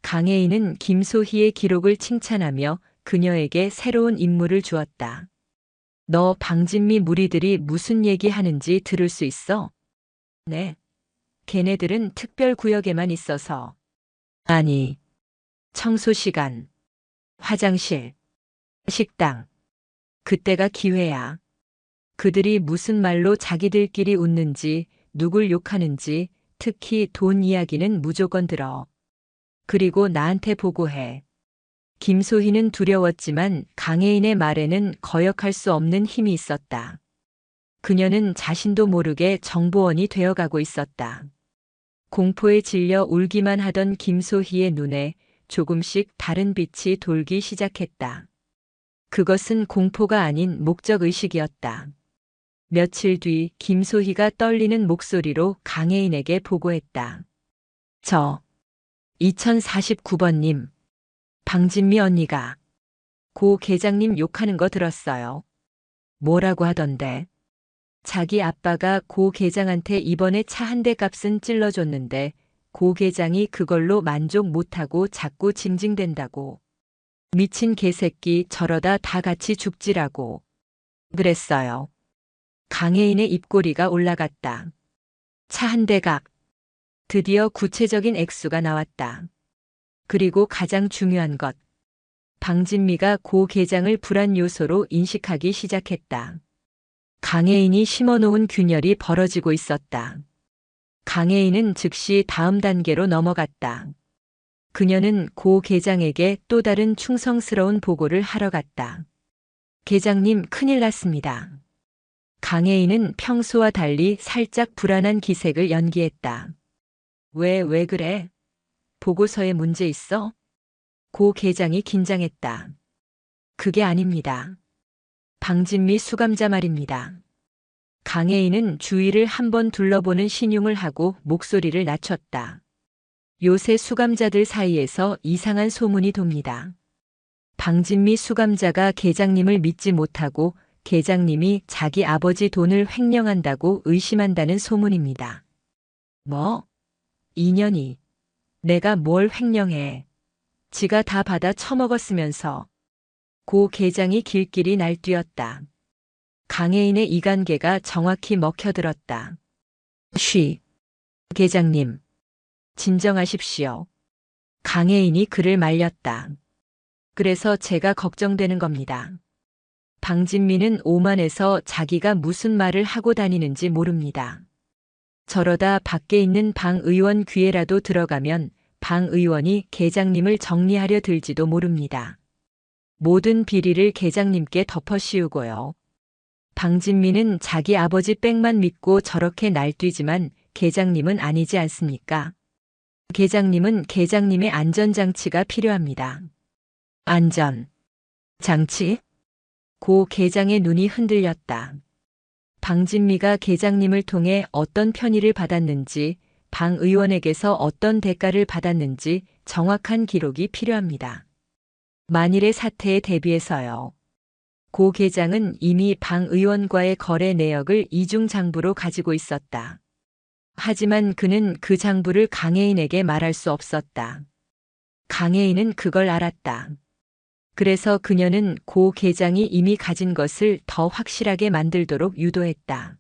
강혜인은 김소희의 기록을 칭찬하며 그녀에게 새로운 임무를 주었다. 너 방진미 무리들이 무슨 얘기하는지 들을 수 있어? 네. 걔네들은 특별 구역에만 있어서. 아니. 청소 시간. 화장실. 식당. 그때가 기회야. 그들이 무슨 말로 자기들끼리 웃는지, 누굴 욕하는지, 특히 돈 이야기는 무조건 들어. 그리고 나한테 보고해. 김소희는 두려웠지만 강혜인의 말에는 거역할 수 없는 힘이 있었다. 그녀는 자신도 모르게 정보원이 되어가고 있었다. 공포에 질려 울기만 하던 김소희의 눈에 조금씩 다른 빛이 돌기 시작했다. 그것은 공포가 아닌 목적의식이었다. 며칠 뒤 김소희가 떨리는 목소리로 강혜인에게 보고했다. 2049번님, 방진미 언니가 고 계장님 욕하는 거 들었어요. 뭐라고 하던데? 자기 아빠가 고 계장한테 이번에 차 한 대 값은 찔러줬는데 고 계장이 그걸로 만족 못하고 자꾸 징징댄다고. 미친 개새끼 저러다 다 같이 죽지라고. 그랬어요. 강혜인의 입꼬리가 올라갔다. 차 한 대 값. 드디어 구체적인 액수가 나왔다. 그리고 가장 중요한 것. 방진미가 고 계장을 불안 요소로 인식하기 시작했다. 강혜인이 심어놓은 균열이 벌어지고 있었다. 강혜인은 즉시 다음 단계로 넘어갔다. 그녀는 고 계장에게 또 다른 충성스러운 보고를 하러 갔다. 계장님 큰일 났습니다. 강혜인은 평소와 달리 살짝 불안한 기색을 연기했다. 왜 그래? 보고서에 문제 있어? 고 계장이 긴장했다. 그게 아닙니다. 방진미 수감자 말입니다. 강혜인은 주위를 한번 둘러보는 신용을 하고 목소리를 낮췄다. 요새 수감자들 사이에서 이상한 소문이 돕니다. 방진미 수감자가 계장님을 믿지 못하고 계장님이 자기 아버지 돈을 횡령한다고 의심한다는 소문입니다. 뭐? 2년이. 내가 뭘 횡령해. 지가 다 받아 처먹었으면서. 고 계장이 길길이 날뛰었다. 강혜인의 이간개가 정확히 먹혀들었다. 쉬. 계장님. 진정하십시오. 강혜인이 그를 말렸다. 그래서 제가 걱정되는 겁니다. 방진미는 오만해서 자기가 무슨 말을 하고 다니는지 모릅니다. 저러다 밖에 있는 방 의원 귀에라도 들어가면 방 의원이 계장님을 정리하려 들지도 모릅니다. 모든 비리를 계장님께 덮어씌우고요. 방진미는 자기 아버지 빽만 믿고 저렇게 날뛰지만 계장님은 아니지 않습니까? 계장님은 계장님의 안전장치가 필요합니다. 안전. 장치? 고 계장의 눈이 흔들렸다. 방진미가 계장님을 통해 어떤 편의를 받았는지, 방 의원에게서 어떤 대가를 받았는지 정확한 기록이 필요합니다. 만일의 사태에 대비해서요. 고 계장은 이미 방 의원과의 거래 내역을 이중 장부로 가지고 있었다. 하지만 그는 그 장부를 강혜인에게 말할 수 없었다. 강혜인은 그걸 알았다. 그래서 그녀는 고 계장이 이미 가진 것을 더 확실하게 만들도록 유도했다.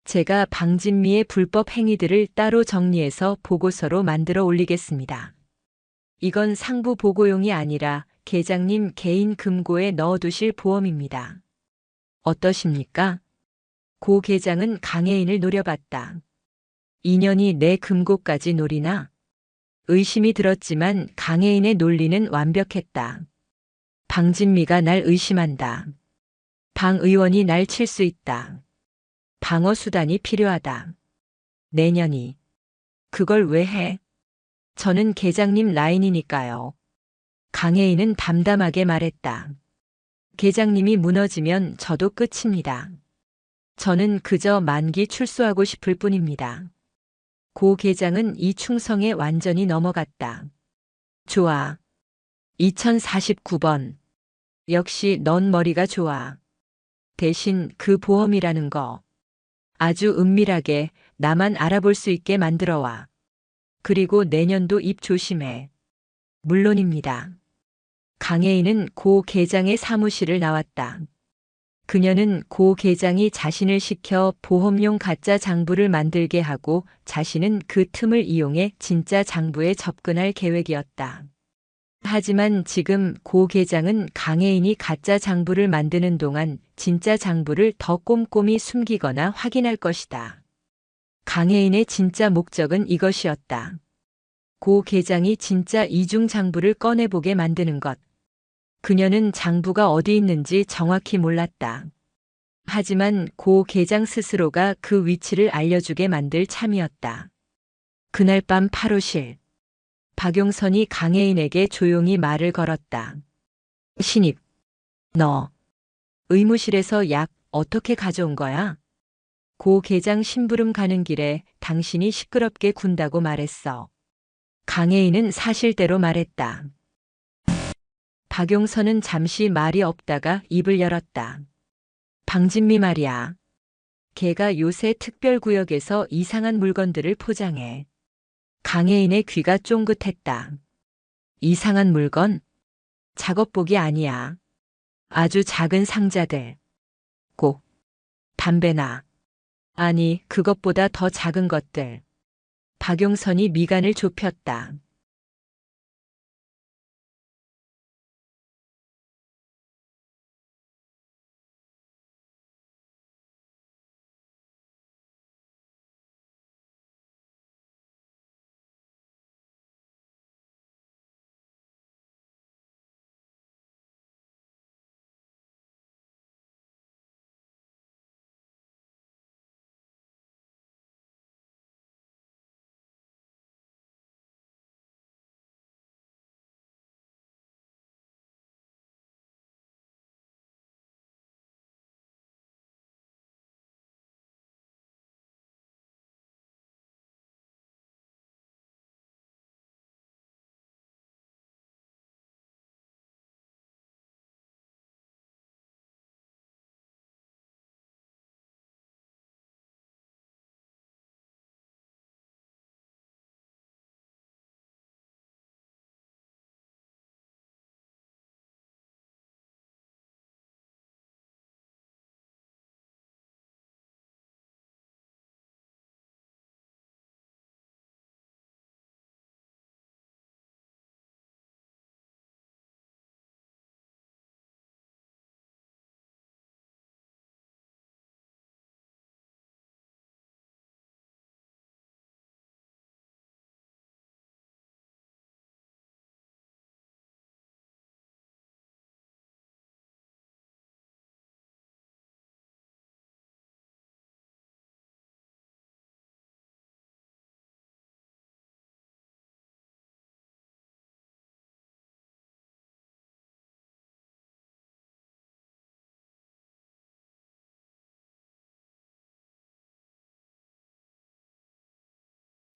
제가 방진미의 불법 행위들을 따로 정리해서 보고서로 만들어 올리겠습니다. 이건 상부 보고용이 아니라 계장님 개인 금고에 넣어두실 보험입니다. 어떠십니까? 고 계장은 강혜인을 노려봤다. 2년이 내 금고까지 노리나? 의심이 들었지만 강혜인의 논리는 완벽했다. 방진미가 날 의심한다. 방 의원이 날 칠 수 있다. 방어 수단이 필요하다. 내년이. 그걸 왜 해? 저는 계장님 라인이니까요. 강혜인은 담담하게 말했다. 계장님이 무너지면 저도 끝입니다. 저는 그저 만기 출소하고 싶을 뿐입니다. 고 계장은 이 충성에 완전히 넘어갔다. 좋아. 2049번. 역시 넌 머리가 좋아. 대신 그 보험이라는 거. 아주 은밀하게 나만 알아볼 수 있게 만들어와. 그리고 내년도 입 조심해. 물론입니다. 강혜인은 고 계장의 사무실을 나왔다. 그녀는 고 계장이 자신을 시켜 보험용 가짜 장부를 만들게 하고 자신은 그 틈을 이용해 진짜 장부에 접근할 계획이었다. 하지만 지금 고 계장은 강혜인이 가짜 장부를 만드는 동안 진짜 장부를 더 꼼꼼히 숨기거나 확인할 것이다. 강혜인의 진짜 목적은 이것이었다. 고 계장이 진짜 이중 장부를 꺼내보게 만드는 것. 그녀는 장부가 어디 있는지 정확히 몰랐다. 하지만 고 계장 스스로가 그 위치를 알려주게 만들 참이었다. 그날 밤 8호실. 박용선이 강혜인에게 조용히 말을 걸었다. 신입, 너 의무실에서 약 어떻게 가져온 거야? 고 계장 심부름 가는 길에 당신이 시끄럽게 군다고 말했어. 강혜인은 사실대로 말했다. 박용선은 잠시 말이 없다가 입을 열었다. 방진미 말이야. 걔가 요새 특별구역에서 이상한 물건들을 포장해. 강혜인의 귀가 쫑긋했다. 이상한 물건? 작업복이 아니야. 아주 작은 상자들. 꼭 담배나. 아니, 그것보다 더 작은 것들. 박용선이 미간을 좁혔다.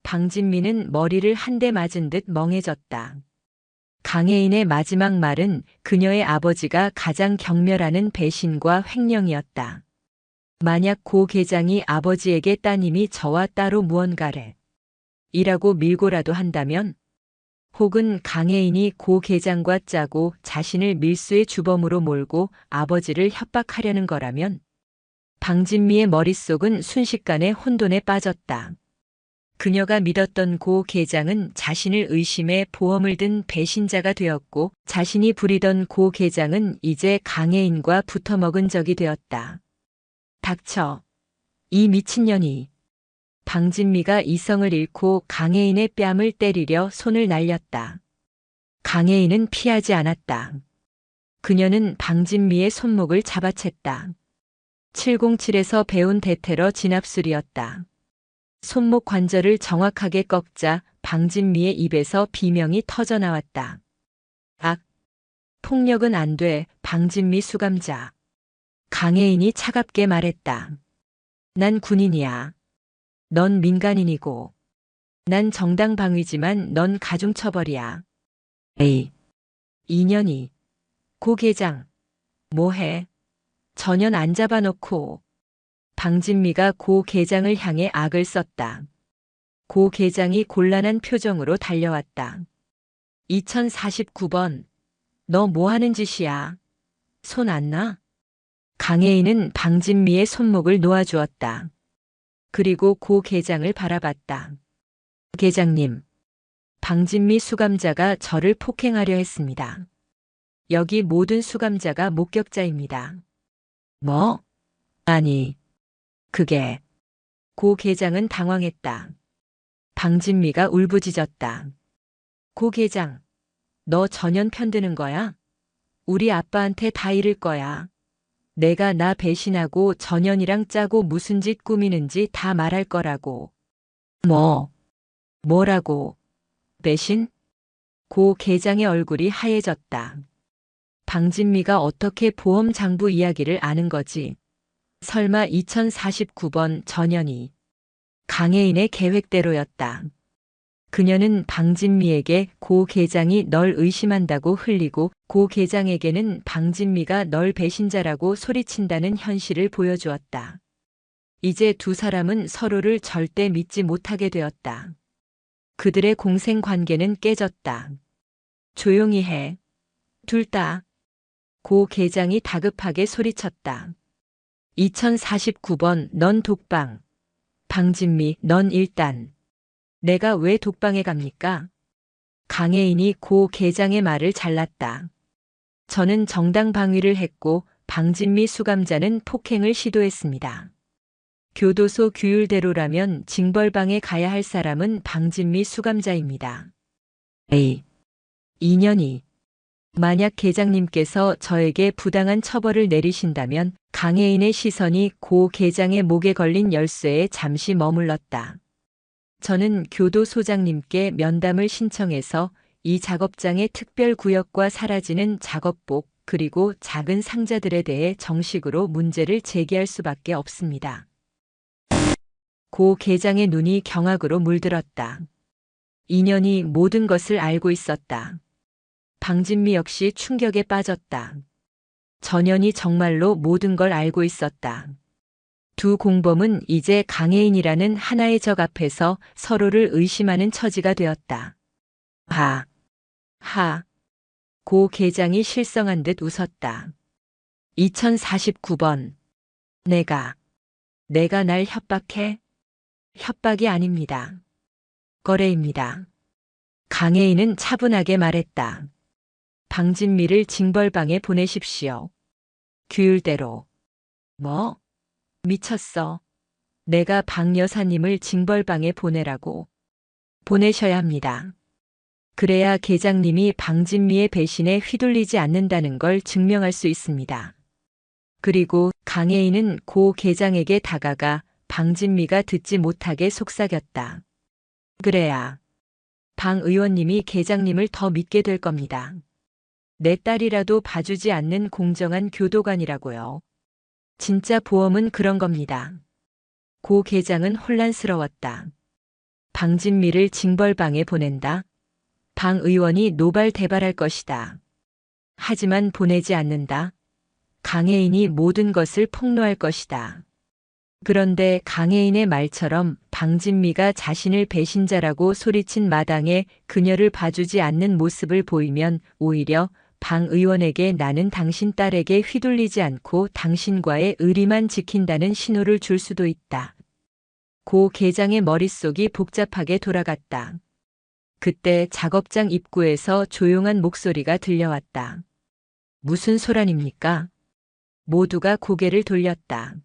방진미는 머리를 한 대 맞은 듯 멍해졌다. 강혜인의 마지막 말은 그녀의 아버지가 가장 경멸하는 배신과 횡령이었다. 만약 고 계장이 아버지에게 따님이 저와 따로 무언가를 이라고 밀고라도 한다면, 혹은 강혜인이 고 계장과 짜고 자신을 밀수의 주범으로 몰고 아버지를 협박하려는 거라면, 방진미의 머릿속은 순식간에 혼돈에 빠졌다. 그녀가 믿었던 고 계장은 자신을 의심해 보험을 든 배신자가 되었고, 자신이 부리던 고 계장은 이제 강혜인과 붙어먹은 적이 되었다. 닥쳐. 이 미친년이. 방진미가 이성을 잃고 강혜인의 뺨을 때리려 손을 날렸다. 강혜인은 피하지 않았다. 그녀는 방진미의 손목을 잡아챘다. 707에서 배운 대테러 진압술이었다. 손목 관절을 정확하게 꺾자 방진미의 입에서 비명이 터져나왔다. 악! 폭력은 안 돼, 방진미 수감자. 강혜인이 차갑게 말했다. 난 군인이야. 넌 민간인이고. 난 정당방위지만 넌 가중처벌이야. 에이. 2년이. 고 계장. 뭐해? 전혀 안 잡아놓고. 방진미가 고 계장을 향해 악을 썼다. 고 계장이 곤란한 표정으로 달려왔다. 2049번. 너 뭐 하는 짓이야? 손 안 나? 강혜인은 방진미의 손목을 놓아주었다. 그리고 고 계장을 바라봤다. 계장님. 방진미 수감자가 저를 폭행하려 했습니다. 여기 모든 수감자가 목격자입니다. 뭐? 아니. 그게. 고 계장은 당황했다. 방진미가 울부짖었다. 고 계장, 너 전현 편드는 거야? 우리 아빠한테 다 이를 거야. 내가 나 배신하고 전현이랑 짜고 무슨 짓 꾸미는지 다 말할 거라고. 뭐라고? 배신? 고 계장의 얼굴이 하얘졌다. 방진미가 어떻게 보험 장부 이야기를 아는 거지? 설마 2049번 전현이. 강혜인의 계획대로였다. 그녀는 방진미에게 고 계장이 널 의심한다고 흘리고 고 계장에게는 방진미가 널 배신자라고 소리친다는 현실을 보여주었다. 이제 두 사람은 서로를 절대 믿지 못하게 되었다. 그들의 공생 관계는 깨졌다. 조용히 해. 둘 다. 고 계장이 다급하게 소리쳤다. 2049번 넌 독방. 방진미 넌 일단. 내가 왜 독방에 갑니까? 강혜인이 고 계장의 말을 잘랐다. 저는 정당 방위를 했고 방진미 수감자는 폭행을 시도했습니다. 교도소 규율대로라면 징벌방에 가야 할 사람은 방진미 수감자입니다. A. 2년이. 만약 계장님께서 저에게 부당한 처벌을 내리신다면 강혜인의 시선이 고 계장의 목에 걸린 열쇠에 잠시 머물렀다. 저는 교도소장님께 면담을 신청해서 이 작업장의 특별구역과 사라지는 작업복 그리고 작은 상자들에 대해 정식으로 문제를 제기할 수밖에 없습니다. 고 계장의 눈이 경악으로 물들었다. 인연이 모든 것을 알고 있었다. 방진미 역시 충격에 빠졌다. 전현이 정말로 모든 걸 알고 있었다. 두 공범은 이제 강혜인이라는 하나의 적 앞에서 서로를 의심하는 처지가 되었다. 고 계장이 실성한 듯 웃었다. 2049번. 내가 날 협박해? 협박이 아닙니다. 거래입니다. 강혜인은 차분하게 말했다. 방진미를 징벌방에 보내십시오. 규율대로. 뭐? 미쳤어. 내가 방 여사님을 징벌방에 보내라고. 보내셔야 합니다. 그래야 계장님이 방진미의 배신에 휘둘리지 않는다는 걸 증명할 수 있습니다. 그리고 강혜인은 고 계장에게 다가가 방진미가 듣지 못하게 속삭였다. 그래야 방 의원님이 계장님을 더 믿게 될 겁니다. 내 딸이라도 봐주지 않는 공정한 교도관이라고요. 진짜 보험은 그런 겁니다. 고 계장은 혼란스러웠다. 방진미를 징벌방에 보낸다. 방 의원이 노발대발할 것이다. 하지만 보내지 않는다. 강혜인이 모든 것을 폭로할 것이다. 그런데 강혜인의 말처럼 방진미가 자신을 배신자라고 소리친 마당에 그녀를 봐주지 않는 모습을 보이면 오히려 방 의원에게 나는 당신 딸에게 휘둘리지 않고 당신과의 의리만 지킨다는 신호를 줄 수도 있다. 고 계장의 머릿속이 복잡하게 돌아갔다. 그때 작업장 입구에서 조용한 목소리가 들려왔다. 무슨 소란입니까? 모두가 고개를 돌렸다.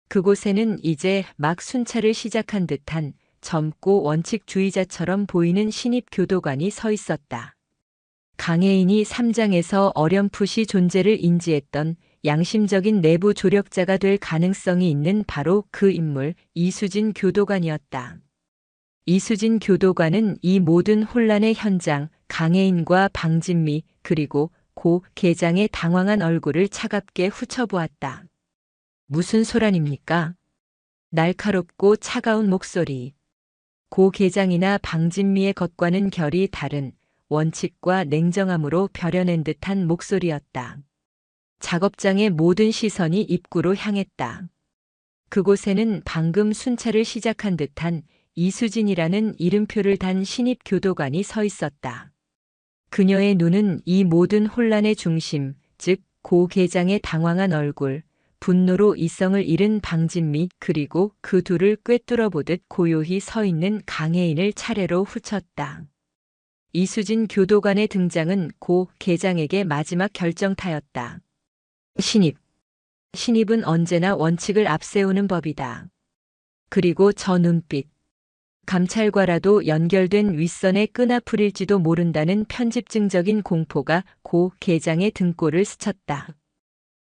그곳에는 이제 막 순찰을 시작한 듯한 젊고 원칙주의자처럼 보이는 신입 교도관이 서 있었다. 강혜인이 3장에서 어렴풋이 존재를 인지했던 양심적인 내부 조력자가 될 가능성이 있는 바로 그 인물 이수진 교도관이었다. 이수진 교도관은 이 모든 혼란의 현장, 강혜인과 방진미 그리고 고 계장의 당황한 얼굴을 차갑게 훑어보았다. 무슨 소란입니까? 날카롭고 차가운 목소리. 고 계장이나 방진미의 것과는 결이 다른 원칙과 냉정함으로 벼려낸 듯한 목소리였다. 작업장의 모든 시선이 입구로 향했다. 그곳에는 방금 순찰을 시작한 듯한 이수진이라는 이름표를 단 신입 교도관이 서 있었다. 그녀의 눈은 이 모든 혼란의 중심, 즉 고 계장의 당황한 얼굴, 분노로 이성을 잃은 방진미 그리고 그 둘을 꿰뚫어 보듯 고요히 서 있는 강혜인을 차례로 훑었다. 이수진 교도관의 등장은 고 계장에게 마지막 결정타였다. 신입은 언제나 원칙을 앞세우는 법이다. 그리고 저 눈빛. 감찰과라도 연결된 윗선의 끈아풀일지도 모른다는 편집증적인 공포가 고 계장의 등골을 스쳤다.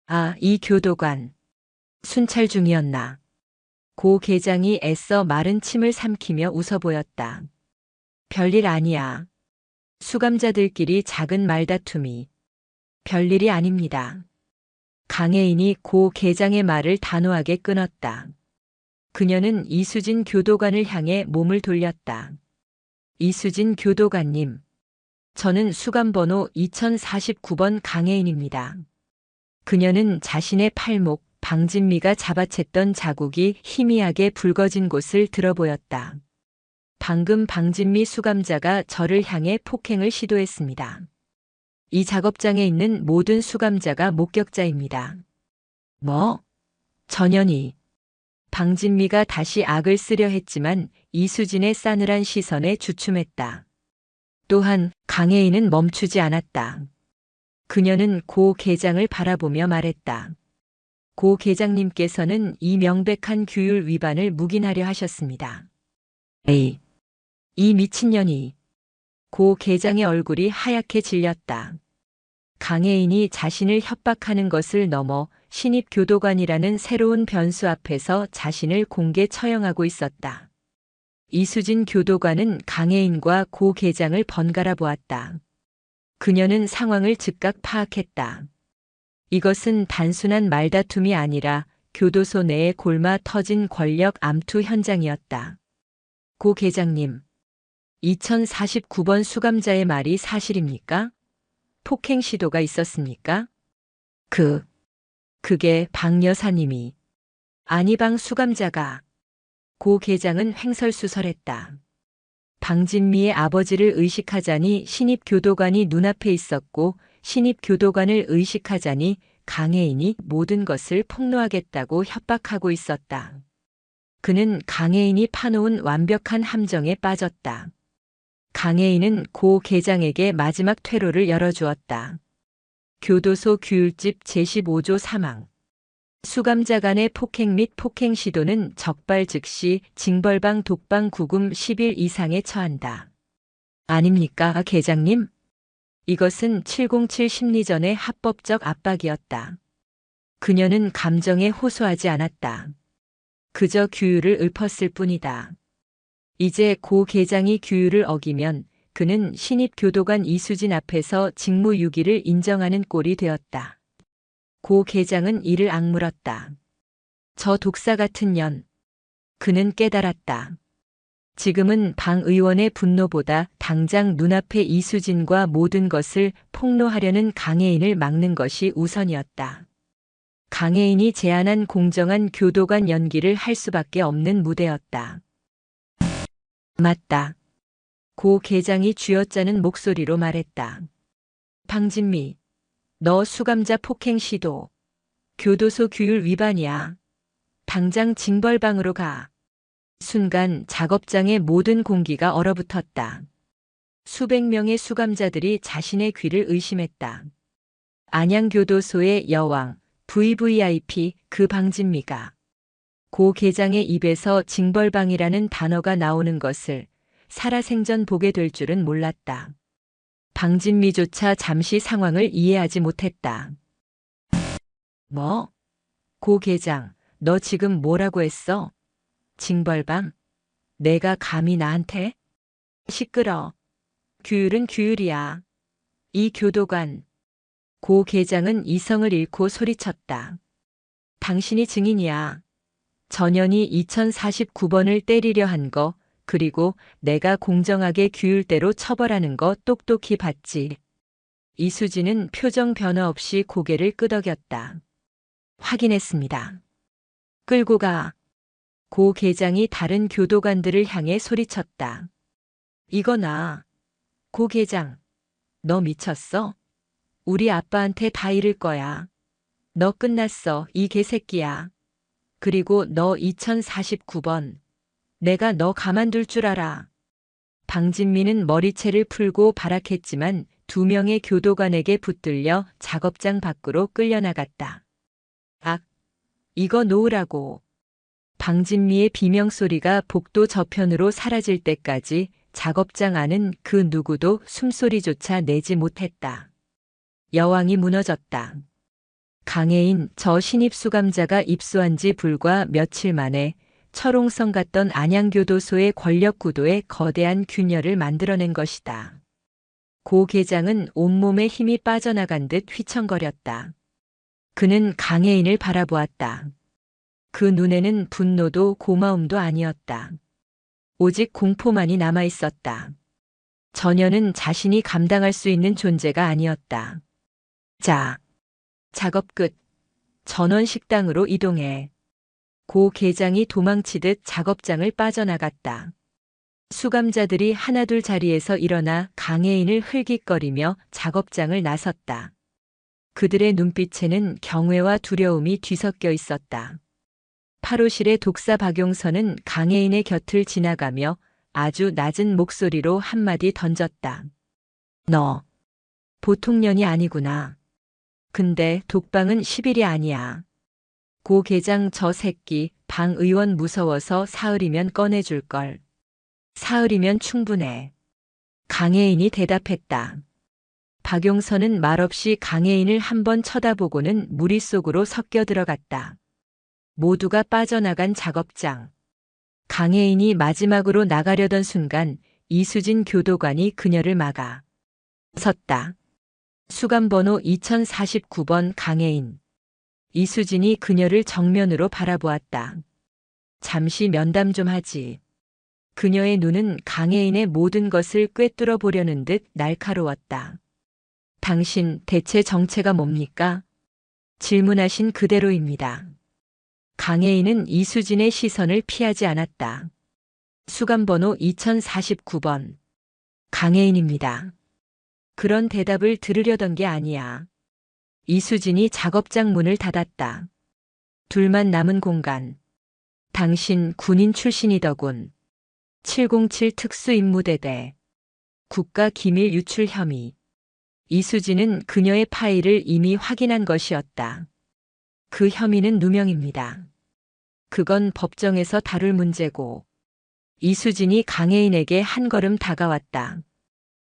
아, 이 교도관. 순찰 중이었나. 고 계장이 애써 마른 침을 삼키며 웃어 보였다. 별일 아니야. 수감자들끼리 작은 말다툼이. 별일이 아닙니다. 강혜인이 고 계장의 말을 단호하게 끊었다. 그녀는 이수진 교도관을 향해 몸을 돌렸다. 이수진 교도관님. 저는 수감번호 2049번 강혜인입니다. 그녀는 자신의 팔목, 방진미가 잡아챘던 자국이 희미하게 붉어진 곳을 들어보였다. 방금 방진미 수감자가 저를 향해 폭행을 시도했습니다. 이 작업장에 있는 모든 수감자가 목격자입니다. 뭐? 전현희. 방진미가 다시 악을 쓰려 했지만 이수진의 싸늘한 시선에 주춤했다. 또한 강혜인은 멈추지 않았다. 그녀는 고 계장을 바라보며 말했다. 고 계장님께서는 이 명백한 규율 위반을 묵인하려 하셨습니다. 에이, 이 미친년이. 고 계장의 얼굴이 하얗게 질렸다. 강혜인이 자신을 협박하는 것을 넘어 신입교도관이라는 새로운 변수 앞에서 자신을 공개 처형하고 있었다. 이수진 교도관은 강혜인과 고 계장을 번갈아 보았다. 그녀는 상황을 즉각 파악했다. 이것은 단순한 말다툼이 아니라 교도소 내에 골마 터진 권력 암투 현장이었다. 고 계장님, 2049번 수감자의 말이 사실입니까? 폭행 시도가 있었습니까? 그게 방 여사님이. 아니 방 수감자가. 고 계장은 횡설수설했다. 방진미의 아버지를 의식하자니 신입교도관이 눈앞에 있었고 신입교도관을 의식하자니 강혜인이 모든 것을 폭로하겠다고 협박하고 있었다. 그는 강혜인이 파놓은 완벽한 함정에 빠졌다. 강혜인은 고 계장에게 마지막 퇴로를 열어주었다. 교도소 규율집 제15조 사망. 수감자 간의 폭행 및 폭행 시도는 적발 즉시 징벌방 독방 구금 10일 이상에 처한다. 아닙니까, 계장님? 이것은 707 심리전의 합법적 압박이었다. 그녀는 감정에 호소하지 않았다. 그저 규율을 읊었을 뿐이다. 이제 고 계장이 규율을 어기면 그는 신입교도관 이수진 앞에서 직무유기를 인정하는 꼴이 되었다. 고 계장은 이를 악물었다. 저 독사 같은 년. 그는 깨달았다. 지금은 방 의원의 분노보다 당장 눈앞에 이수진과 모든 것을 폭로하려는 강혜인을 막는 것이 우선이었다. 강혜인이 제안한 공정한 교도관 연기를 할 수밖에 없는 무대였다. 맞다. 고 계장이 쥐어짜는 목소리로 말했다. 방진미, 너 수감자 폭행 시도, 교도소 규율 위반이야. 당장 징벌방으로 가. 순간 작업장의 모든 공기가 얼어붙었다. 수백 명의 수감자들이 자신의 귀를 의심했다. 안양교도소의 여왕, VVIP 그 방진미가. 고 계장의 입에서 징벌방이라는 단어가 나오는 것을 살아생전 보게 될 줄은 몰랐다. 방진미조차 잠시 상황을 이해하지 못했다. 뭐? 고 계장, 너 지금 뭐라고 했어? 징벌방? 내가 감히 나한테? 시끄러. 규율은 규율이야. 이 교도관. 고 계장은 이성을 잃고 소리쳤다. 당신이 증인이야. 전현이 2049번을 때리려 한 거, 그리고 내가 공정하게 규율대로 처벌하는 거 똑똑히 봤지. 이수진은 표정 변화 없이 고개를 끄덕였다. 확인했습니다. 끌고 가. 고 계장이 다른 교도관들을 향해 소리쳤다. 이거나. 고 계장, 너 미쳤어? 우리 아빠한테 다 이를 거야. 너 끝났어, 이 개새끼야. 그리고 너 2049번. 내가 너 가만둘 줄 알아. 방진미는 머리채를 풀고 발악했지만 2명의 교도관에게 붙들려 작업장 밖으로 끌려나갔다. 악, 이거 놓으라고. 방진미의 비명소리가 복도 저편으로 사라질 때까지 작업장 안은 그 누구도 숨소리조차 내지 못했다. 여왕이 무너졌다. 강혜인 저 신입수감자가 입수한 지 불과 며칠 만에 철옹성 같던 안양교도소의 권력 구도에 거대한 균열을 만들어낸 것이다. 고 계장은 온몸에 힘이 빠져나간 듯 휘청거렸다. 그는 강혜인을 바라보았다. 그 눈에는 분노도 고마움도 아니었다. 오직 공포만이 남아있었다. 전혀는 자신이 감당할 수 있는 존재가 아니었다. 자, 작업 끝. 전원 식당으로 이동해. 고 계장이 도망치듯 작업장을 빠져나갔다. 수감자들이 하나둘 자리에서 일어나 강혜인을 흘깃거리며 작업장을 나섰다. 그들의 눈빛에는 경외와 두려움이 뒤섞여 있었다. 8호실의 독사 박용선은 강혜인의 곁을 지나가며 아주 낮은 목소리로 한마디 던졌다. 너, 보통 년이 아니구나. 근데 독방은 10일이 아니야. 고 계장 저 새끼 방 의원 무서워서 사흘이면 꺼내줄걸. 사흘이면 충분해. 강혜인이 대답했다. 박용선은 말없이 강혜인을 한번 쳐다보고는 무리 속으로 섞여 들어갔다. 모두가 빠져나간 작업장. 강혜인이 마지막으로 나가려던 순간 이수진 교도관이 그녀를 막아 섰다. 수감번호 2049번 강혜인. 이수진이 그녀를 정면으로 바라보았다. 잠시 면담 좀 하지. 그녀의 눈은 강혜인의 모든 것을 꿰뚫어 보려는 듯 날카로웠다. 당신 대체 정체가 뭡니까? 질문하신 그대로입니다. 강혜인은 이수진의 시선을 피하지 않았다. 수감번호 2049번. 강혜인입니다. 그런 대답을 들으려던 게 아니야. 이수진이 작업장 문을 닫았다. 둘만 남은 공간. 당신 군인 출신이더군. 707 특수임무대대. 국가기밀 유출 혐의. 이수진은 그녀의 파일을 이미 확인한 것이었다. 그 혐의는 누명입니다. 그건 법정에서 다룰 문제고. 이수진이 강혜인에게 한 걸음 다가왔다.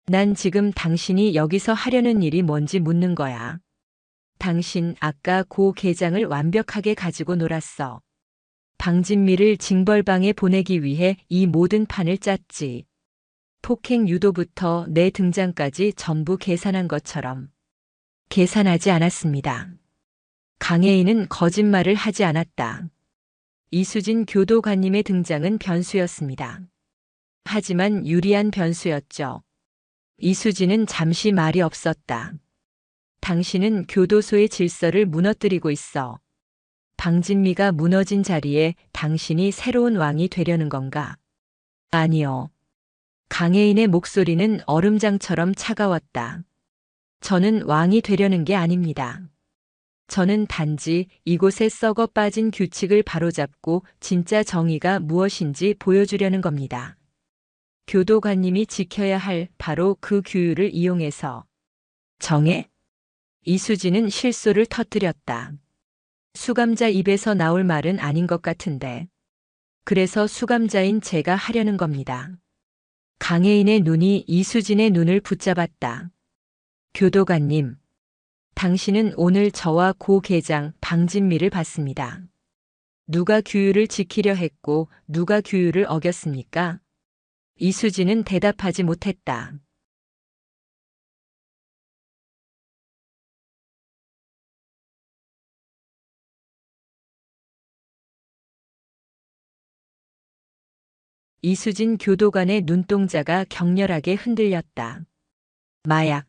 난 지금 당신이 여기서 하려는 일이 뭔지 묻는 거야. 당신 아까 고 계장을 완벽하게 가지고 놀았어. 방진미를 징벌방에 보내기 위해 이 모든 판을 짰지. 폭행 유도부터 내 등장까지 전부 계산한 것처럼. 계산하지 않았습니다. 강혜인은 거짓말을 하지 않았다. 이수진 교도관님의 등장은 변수였습니다. 하지만 유리한 변수였죠. 이수진은 잠시 말이 없었다. 당신은 교도소의 질서를 무너뜨리고 있어. 방진미가 무너진 자리에 당신이 새로운 왕이 되려는 건가? 아니요. 강혜인의 목소리는 얼음장처럼 차가웠다. 저는 왕이 되려는 게 아닙니다. 저는 단지 이곳에 썩어 빠진 규칙을 바로잡고 진짜 정의가 무엇인지 보여주려는 겁니다. 교도관님이 지켜야 할 바로 그 규율을 이용해서. 정해? 이수진은 실소를 터뜨렸다. 수감자 입에서 나올 말은 아닌 것 같은데. 그래서 수감자인 제가 하려는 겁니다. 강혜인의 눈이 이수진의 눈을 붙잡았다. 교도관님, 당신은 오늘 저와 고 계장 방진미를 봤습니다. 누가 규율을 지키려 했고 누가 규율을 어겼습니까? 이수진은 대답하지 못했다. 이수진 교도관의 눈동자가 격렬하게 흔들렸다. 마약.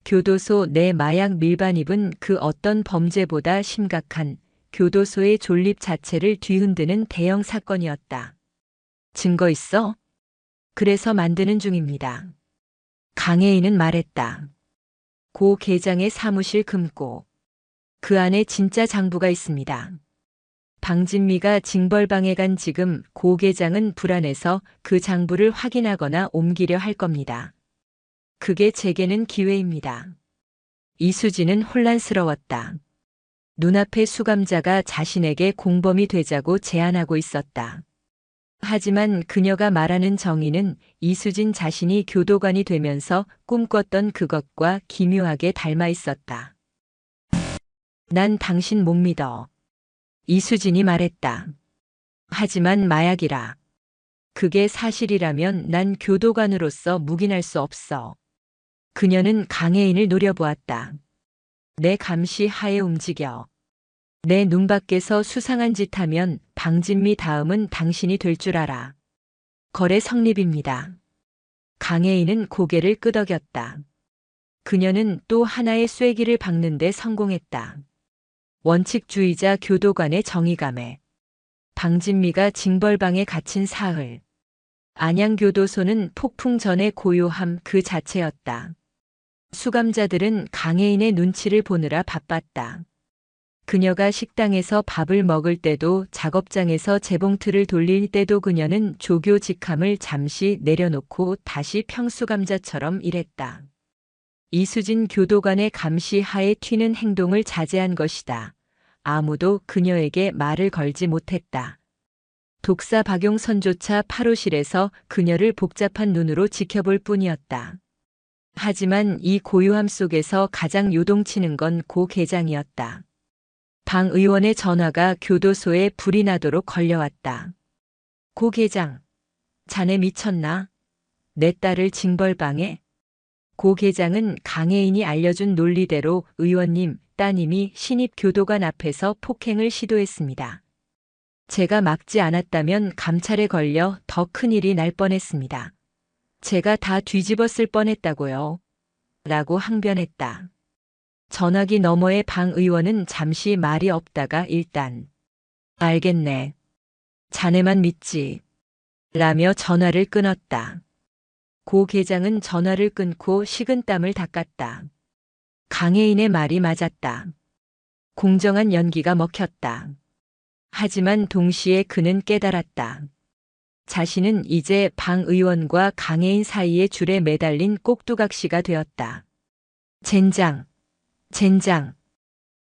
교도소 내 마약 밀반입은 그 어떤 범죄보다 심각한 교도소의 존립 자체를 뒤흔드는 대형 사건이었다. 증거 있어? 그래서 만드는 중입니다. 강혜인은 말했다. 고 계장의 사무실 금고. 그 안에 진짜 장부가 있습니다. 방진미가 징벌방에 간 지금 고 계장은 불안해서 그 장부를 확인하거나 옮기려 할 겁니다. 그게 제게는 기회입니다. 이수진은 혼란스러웠다. 눈앞의 수감자가 자신에게 공범이 되자고 제안하고 있었다. 하지만 그녀가 말하는 정의는 이수진 자신이 교도관이 되면서 꿈꿨던 그것과 기묘하게 닮아 있었다. 난 당신 못 믿어. 이수진이 말했다. 하지만 마약이라. 그게 사실이라면 난 교도관으로서 묵인할 수 없어. 그녀는 강혜인을 노려보았다. 내 감시 하에 움직여. 내 눈 밖에서 수상한 짓 하면 방진미 다음은 당신이 될 줄 알아. 거래 성립입니다. 강혜인은 고개를 끄덕였다. 그녀는 또 하나의 쐐기를 박는 데 성공했다. 원칙주의자 교도관의 정의감에 방진미가 징벌방에 갇힌 사흘. 안양교도소는 폭풍 전의 고요함 그 자체였다. 수감자들은 강혜인의 눈치를 보느라 바빴다. 그녀가 식당에서 밥을 먹을 때도 작업장에서 재봉틀을 돌릴 때도 그녀는 조교 직함을 잠시 내려놓고 다시 평수감자처럼 일했다. 이수진 교도관의 감시 하에 튀는 행동을 자제한 것이다. 아무도 그녀에게 말을 걸지 못했다. 독사 박용선조차 파로실에서 그녀를 복잡한 눈으로 지켜볼 뿐이었다. 하지만 이 고요함 속에서 가장 요동치는 건 고 계장이었다. 방 의원의 전화가 교도소에 불이 나도록 걸려왔다. 고 계장, 자네 미쳤나? 내 딸을 징벌방에? 고 계장은 강혜인이 알려준 논리대로 의원님, 따님이 신입 교도관 앞에서 폭행을 시도했습니다. 제가 막지 않았다면 감찰에 걸려 더 큰일이 날 뻔했습니다. 제가 다 뒤집었을 뻔했다고요. 라고 항변했다. 전화기 너머의 방 의원은 잠시 말이 없다가 일단 알겠네. 자네만 믿지. 라며 전화를 끊었다. 고 계장은 전화를 끊고 식은땀을 닦았다. 강혜인의 말이 맞았다. 공정한 연기가 먹혔다. 하지만 동시에 그는 깨달았다. 자신은 이제 방 의원과 강혜인 사이의 줄에 매달린 꼭두각시가 되었다. 젠장, 젠장.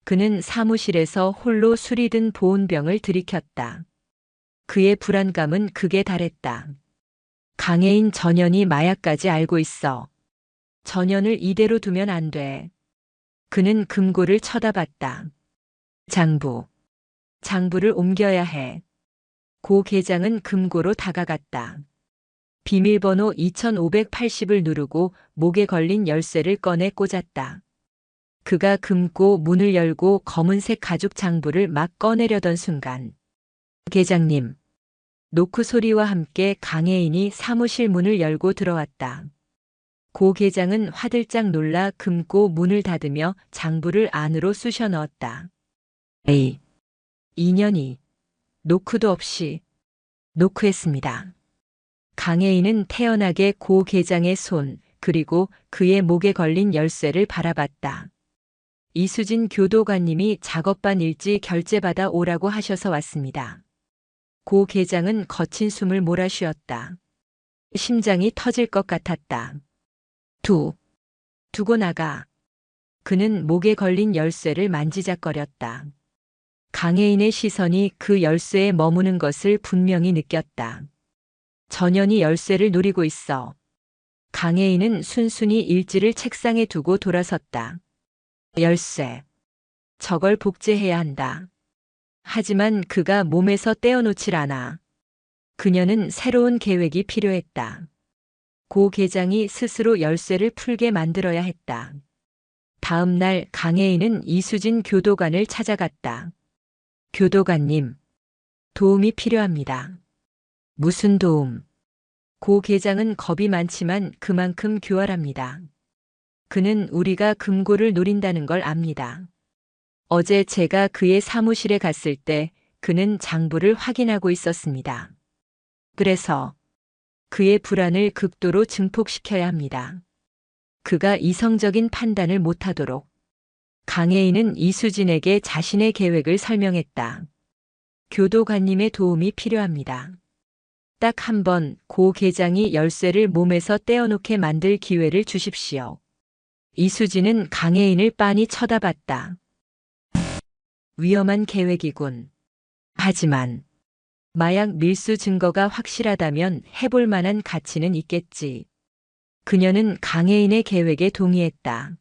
그는 사무실에서 홀로 술이 든 보온병을 들이켰다. 그의 불안감은 극에 달했다. 강혜인 전현이 마약까지 알고 있어. 전현을 이대로 두면 안 돼. 그는 금고를 쳐다봤다. 장부를 옮겨야 해. 고 계장은 금고로 다가갔다. 비밀번호 2580을 누르고 목에 걸린 열쇠를 꺼내 꽂았다. 그가 금고 문을 열고 검은색 가죽 장부를 막 꺼내려던 순간 계장님. 노크 소리와 함께 강혜인이 사무실 문을 열고 들어왔다. 고 계장은 화들짝 놀라 금고 문을 닫으며 장부를 안으로 쑤셔 넣었다. 에이, 2년이 노크도 없이 노크했습니다. 강혜인은 태연하게 고 계장의 손 그리고 그의 목에 걸린 열쇠를 바라봤다. 이수진 교도관님이 작업반 일지 결제받아 오라고 하셔서 왔습니다. 고 계장은 거친 숨을 몰아쉬었다. 심장이 터질 것 같았다. 두고 나가. 그는 목에 걸린 열쇠를 만지작거렸다. 강혜인의 시선이 그 열쇠에 머무는 것을 분명히 느꼈다. 전현이 열쇠를 노리고 있어. 강혜인은 순순히 일지를 책상에 두고 돌아섰다. 열쇠. 저걸 복제해야 한다. 하지만 그가 몸에서 떼어놓질 않아. 그녀는 새로운 계획이 필요했다. 고 계장이 스스로 열쇠를 풀게 만들어야 했다. 다음 날 강혜인은 이수진 교도관을 찾아갔다. 교도관님, 도움이 필요합니다. 무슨 도움? 고 계장은 겁이 많지만 그만큼 교활합니다. 그는 우리가 금고를 노린다는 걸 압니다. 어제 제가 그의 사무실에 갔을 때 그는 장부를 확인하고 있었습니다. 그래서 그의 불안을 극도로 증폭시켜야 합니다. 그가 이성적인 판단을 못하도록. 강혜인은 이수진에게 자신의 계획을 설명했다. 교도관님의 도움이 필요합니다. 딱 한 번 고 계장이 열쇠를 몸에서 떼어놓게 만들 기회를 주십시오. 이수진은 강혜인을 빤히 쳐다봤다. 위험한 계획이군. 하지만 마약 밀수 증거가 확실하다면 해볼 만한 가치는 있겠지. 그녀는 강혜인의 계획에 동의했다.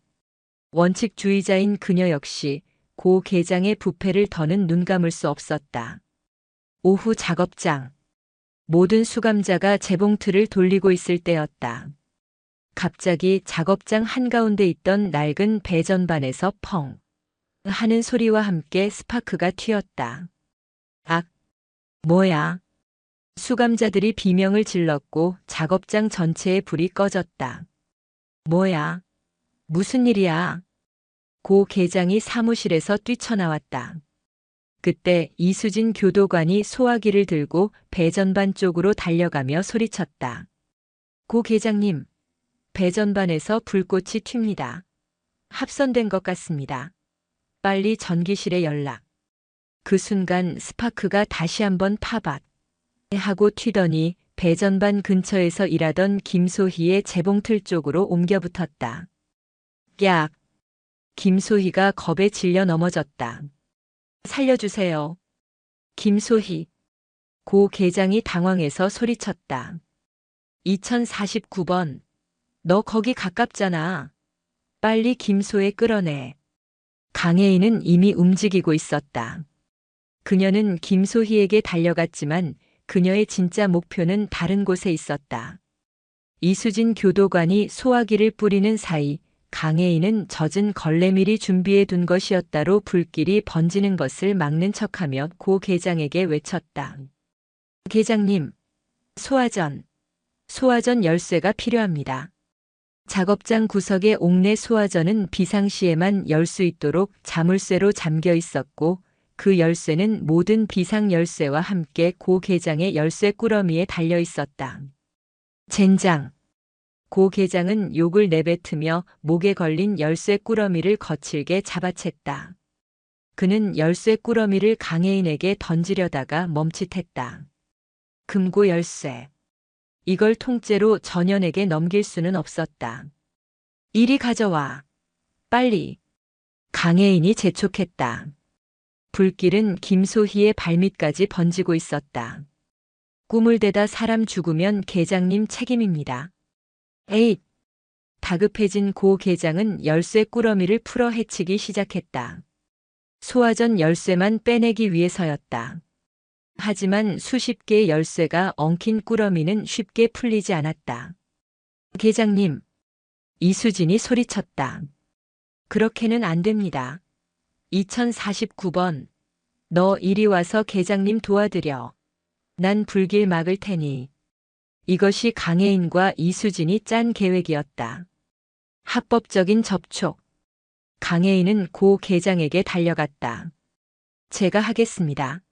원칙주의자인 그녀 역시 고 계장의 부패를 더는 눈감을 수 없었다. 오후 작업장. 모든 수감자가 재봉틀을 돌리고 있을 때였다. 갑자기 작업장 한가운데 있던 낡은 배전반에서 펑 하는 소리와 함께 스파크가 튀었다. 악, 뭐야? 수감자들이 비명을 질렀고 작업장 전체에 불이 꺼졌다. 뭐야? 무슨 일이야? 고 계장이 사무실에서 뛰쳐나왔다. 그때 이수진 교도관이 소화기를 들고 배전반 쪽으로 달려가며 소리쳤다. 고 계장님, 배전반에서 불꽃이 튑니다. 합선된 것 같습니다. 빨리 전기실에 연락. 그 순간 스파크가 다시 한번 파밭 하고 튀더니 배전반 근처에서 일하던 김소희의 재봉틀 쪽으로 옮겨 붙었다. 약! 김소희가 겁에 질려 넘어졌다. 살려주세요. 김소희. 고 계장이 당황해서 소리쳤다. 2049번. 너 거기 가깝잖아. 빨리 김소혜 끌어내. 강혜인은 이미 움직이고 있었다. 그녀는 김소희에게 달려갔지만 그녀의 진짜 목표는 다른 곳에 있었다. 이수진 교도관이 소화기를 뿌리는 사이 강혜인은 젖은 걸레밀이 준비해 둔 것이었다로 불길이 번지는 것을 막는 척하며 고 계장에게 외쳤다. 계장님, 소화전 열쇠가 필요합니다. 작업장 구석의 옥내 소화전은 비상시에만 열 수 있도록 자물쇠로 잠겨 있었고 그 열쇠는 모든 비상 열쇠와 함께 고 계장의 열쇠 꾸러미에 달려 있었다. 젠장. 고 계장은 욕을 내뱉으며 목에 걸린 열쇠 꾸러미를 거칠게 잡아챘다. 그는 열쇠 꾸러미를 강혜인에게 던지려다가 멈칫했다. 금고 열쇠. 이걸 통째로 전현에게 넘길 수는 없었다. 이리 가져와. 빨리. 강혜인이 재촉했다. 불길은 김소희의 발밑까지 번지고 있었다. 꿈을 대다 사람 죽으면 계장님 책임입니다. 에잇! 다급해진 고 계장은 열쇠 꾸러미를 풀어 헤치기 시작했다. 소화전 열쇠만 빼내기 위해서였다. 하지만 수십 개의 열쇠가 엉킨 꾸러미는 쉽게 풀리지 않았다. 계장님, 이수진이 소리쳤다. 그렇게는 안 됩니다. 2049번. 너 이리 와서 계장님 도와드려. 난 불길 막을 테니. 이것이 강혜인과 이수진이 짠 계획이었다. 합법적인 접촉. 강혜인은 고 계장에게 달려갔다. 제가 하겠습니다.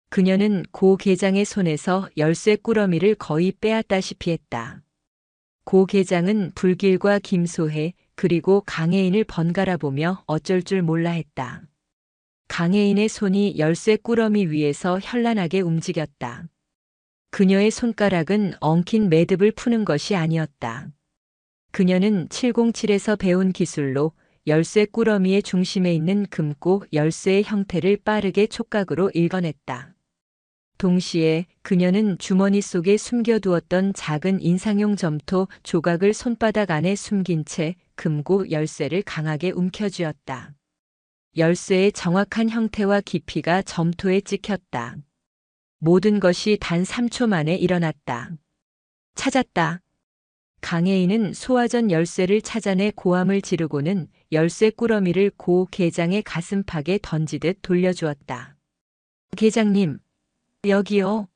그녀는 고 계장의 손에서 열쇠 꾸러미를 거의 빼앗다시피 했다. 고 계장은 불길과 김소혜 그리고 강혜인을 번갈아 보며 어쩔 줄 몰라 했다. 강혜인의 손이 열쇠 꾸러미 위에서 현란하게 움직였다. 그녀의 손가락은 엉킨 매듭을 푸는 것이 아니었다. 그녀는 707에서 배운 기술로 열쇠 꾸러미의 중심에 있는 금고 열쇠의 형태를 빠르게 촉각으로 읽어냈다. 동시에 그녀는 주머니 속에 숨겨두었던 작은 인상용 점토 조각을 손바닥 안에 숨긴 채 금고 열쇠를 강하게 움켜쥐었다. 열쇠의 정확한 형태와 깊이가 점토에 찍혔다. 모든 것이 단 3초 만에 일어났다. 찾았다. 강혜인은 소화전 열쇠를 찾아내 고함을 지르고는 열쇠 꾸러미를 고 계장의 가슴팍에 던지듯 돌려주었다. 계장님, 여기요.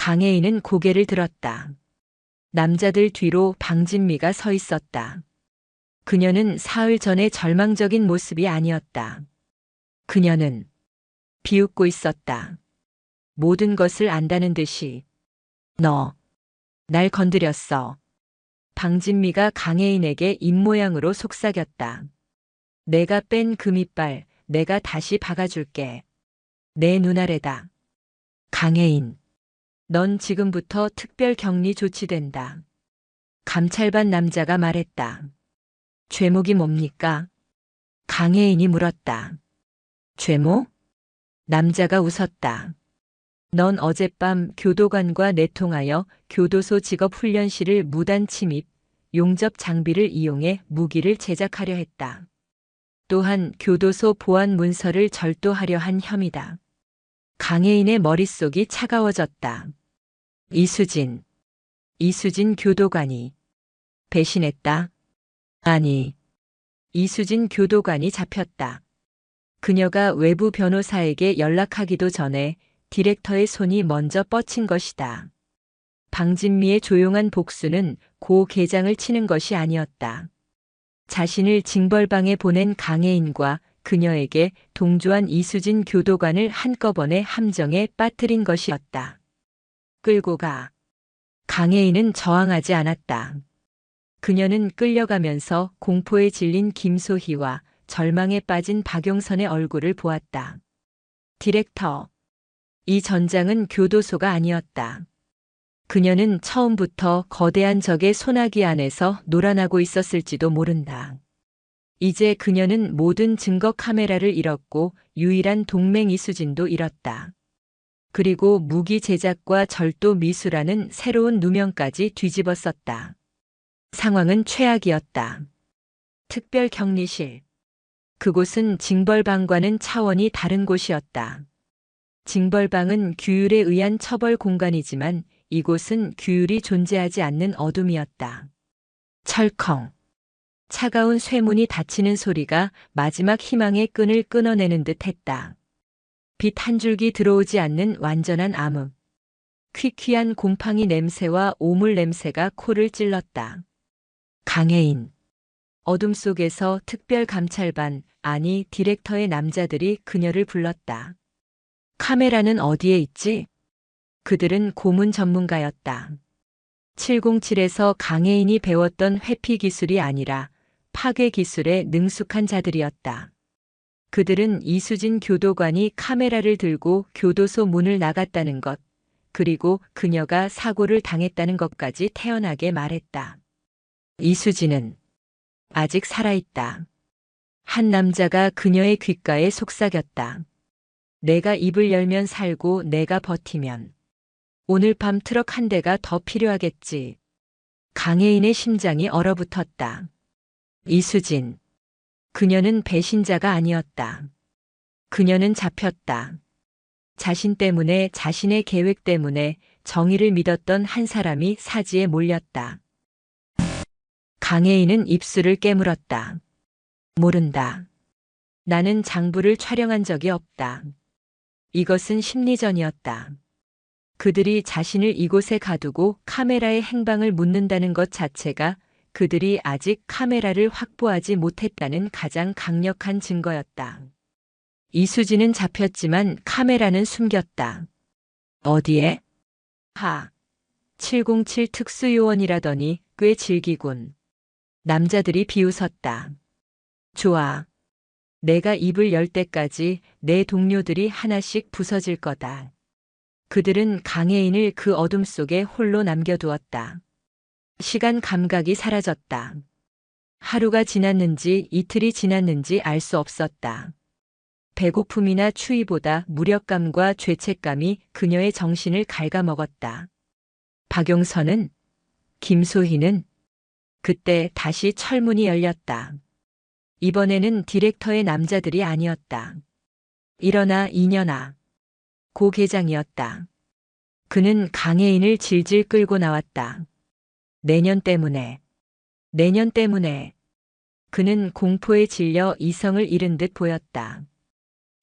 강혜인은 고개를 들었다. 남자들 뒤로 방진미가 서 있었다. 그녀는 사흘 전의 절망적인 모습이 아니었다. 그녀는 비웃고 있었다. 모든 것을 안다는 듯이. 너, 날 건드렸어. 방진미가 강혜인에게 입모양으로 속삭였다. 내가 뺀 금이빨, 내가 다시 박아줄게. 내 눈아래다. 강혜인, 넌 지금부터 특별 격리 조치된다. 감찰반 남자가 말했다. 죄목이 뭡니까? 강혜인이 물었다. 죄목? 남자가 웃었다. 넌 어젯밤 교도관과 내통하여 교도소 직업훈련실을 무단 침입, 용접 장비를 이용해 무기를 제작하려 했다. 또한 교도소 보안 문서를 절도하려 한 혐의다. 강혜인의 머릿속이 차가워졌다. 이수진 교도관이 배신했다. 아니, 이수진 교도관이 잡혔다. 그녀가 외부 변호사에게 연락하기도 전에 디렉터의 손이 먼저 뻗친 것이다. 방진미의 조용한 복수는 고 계장을 치는 것이 아니었다. 자신을 징벌방에 보낸 강혜인과 그녀에게 동조한 이수진 교도관을 한꺼번에 함정에 빠뜨린 것이었다. 끌고 가. 강혜인은 저항하지 않았다. 그녀는 끌려가면서 공포에 질린 김소희와 절망에 빠진 박용선의 얼굴을 보았다. 디렉터. 이 전장은 교도소가 아니었다. 그녀는 처음부터 거대한 적의 소나기 안에서 놀아나고 있었을지도 모른다. 이제 그녀는 모든 증거 카메라를 잃었고 유일한 동맹 이수진도 잃었다. 그리고 무기 제작과 절도 미수라는 새로운 누명까지 뒤집어 썼다. 상황은 최악이었다. 특별 격리실. 그곳은 징벌방과는 차원이 다른 곳이었다. 징벌방은 규율에 의한 처벌 공간이지만 이곳은 규율이 존재하지 않는 어둠이었다. 철컹. 차가운 쇠문이 닫히는 소리가 마지막 희망의 끈을 끊어내는 듯 했다. 빛 한 줄기 들어오지 않는 완전한 암흑. 퀴퀴한 곰팡이 냄새와 오물 냄새가 코를 찔렀다. 강혜인. 어둠 속에서 특별 감찰반, 아니 디렉터의 남자들이 그녀를 불렀다. 카메라는 어디에 있지? 그들은 고문 전문가였다. 707에서 강혜인이 배웠던 회피 기술이 아니라 파괴 기술에 능숙한 자들이었다. 그들은 이수진 교도관이 카메라를 들고 교도소 문을 나갔다는 것, 그리고 그녀가 사고를 당했다는 것까지 태연하게 말했다. 이수진은 아직 살아있다. 한 남자가 그녀의 귓가에 속삭였다. 내가 입을 열면 살고 내가 버티면 오늘 밤 트럭 한 대가 더 필요하겠지. 강혜인의 심장이 얼어붙었다. 이수진. 그녀는 배신자가 아니었다. 그녀는 잡혔다. 자신 때문에, 자신의 계획 때문에 정의를 믿었던 한 사람이 사지에 몰렸다. 강혜인은 입술을 깨물었다. 모른다. 나는 장부를 촬영한 적이 없다. 이것은 심리전이었다. 그들이 자신을 이곳에 가두고 카메라의 행방을 묻는다는 것 자체가 그들이 아직 카메라를 확보하지 못했다는 가장 강력한 증거였다. 이수진은 잡혔지만 카메라는 숨겼다. 어디에? 707 특수요원이라더니 꽤 질기군. 남자들이 비웃었다. 좋아. 내가 입을 열 때까지 내 동료들이 하나씩 부서질 거다. 그들은 강혜인을 그 어둠 속에 홀로 남겨두었다. 시간 감각이 사라졌다. 하루가 지났는지 이틀이 지났는지 알 수 없었다. 배고픔이나 추위보다 무력감과 죄책감이 그녀의 정신을 갉아먹었다. 박용선은, 김소희는 그때 다시 철문이 열렸다. 이번에는 디렉터의 남자들이 아니었다. 일어나 이년아. 고 계장이었다. 그는 강혜인을 질질 끌고 나왔다. 내년 때문에. 그는 공포에 질려 이성을 잃은 듯 보였다.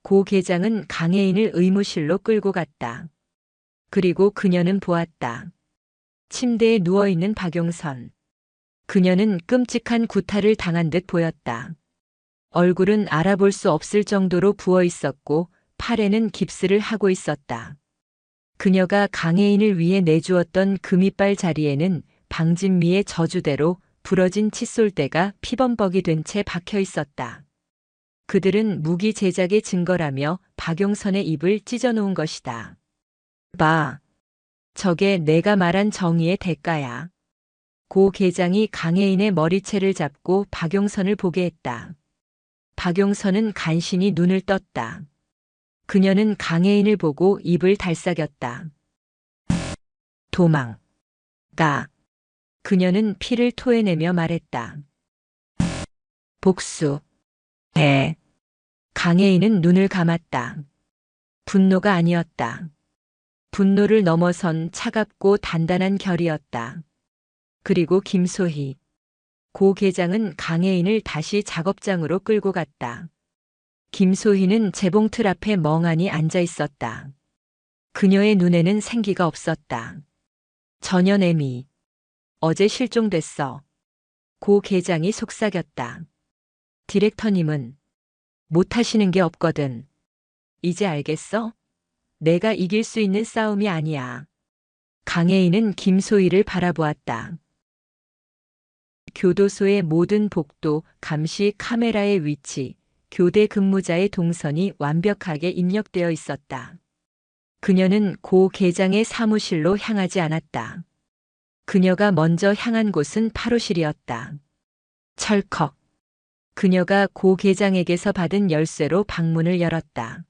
고 계장은 강혜인을 의무실로 끌고 갔다. 그리고 그녀는 보았다. 침대에 누워있는 박용선. 그녀는 끔찍한 구타를 당한 듯 보였다. 얼굴은 알아볼 수 없을 정도로 부어 있었고 팔에는 깁스를 하고 있었다. 그녀가 강혜인을 위해 내주었던 금이빨 자리에는 방진미의 저주대로 부러진 칫솔대가 피범벅이 된 채 박혀 있었다. 그들은 무기 제작의 증거라며 박용선의 입을 찢어놓은 것이다. 봐. 저게 내가 말한 정의의 대가야. 고 계장이 강혜인의 머리채를 잡고 박용선을 보게 했다. 박용선은 간신히 눈을 떴다. 그녀는 강혜인을 보고 입을 달싹였다. 도망. 가. 그녀는 피를 토해내며 말했다. 복수. 해. 강혜인은 눈을 감았다. 분노가 아니었다. 분노를 넘어선 차갑고 단단한 결이었다. 그리고 김소희. 고 계장은 강혜인을 다시 작업장으로 끌고 갔다. 김소희는 재봉틀 앞에 멍하니 앉아 있었다. 그녀의 눈에는 생기가 없었다. 전현애미. 어제 실종됐어. 고 계장이 속삭였다. 디렉터님은 못하시는 게 없거든. 이제 알겠어? 내가 이길 수 있는 싸움이 아니야. 강혜인은 김소희를 바라보았다. 교도소의 모든 복도, 감시 카메라의 위치, 교대 근무자의 동선이 완벽하게 입력되어 있었다. 그녀는 고 계장의 사무실로 향하지 않았다. 그녀가 먼저 향한 곳은 파로실이었다. 철컥. 그녀가 고 계장에게서 받은 열쇠로 방문을 열었다.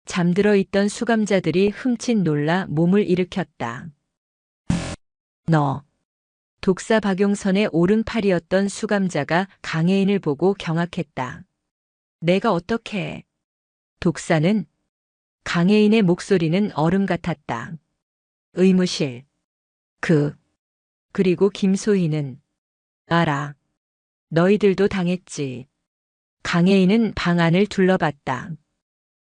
잠들어 있던 수감자들이 흠칫 놀라 몸을 일으켰다. 너. 독사 박용선의 오른팔이었던 수감자가 강혜인을 보고 경악했다. 내가 어떻게 해? 독사는? 강혜인의 목소리는 얼음 같았다. 의무실. 그리고 김소희는 알아. 너희들도 당했지. 강혜인은 방 안을 둘러봤다.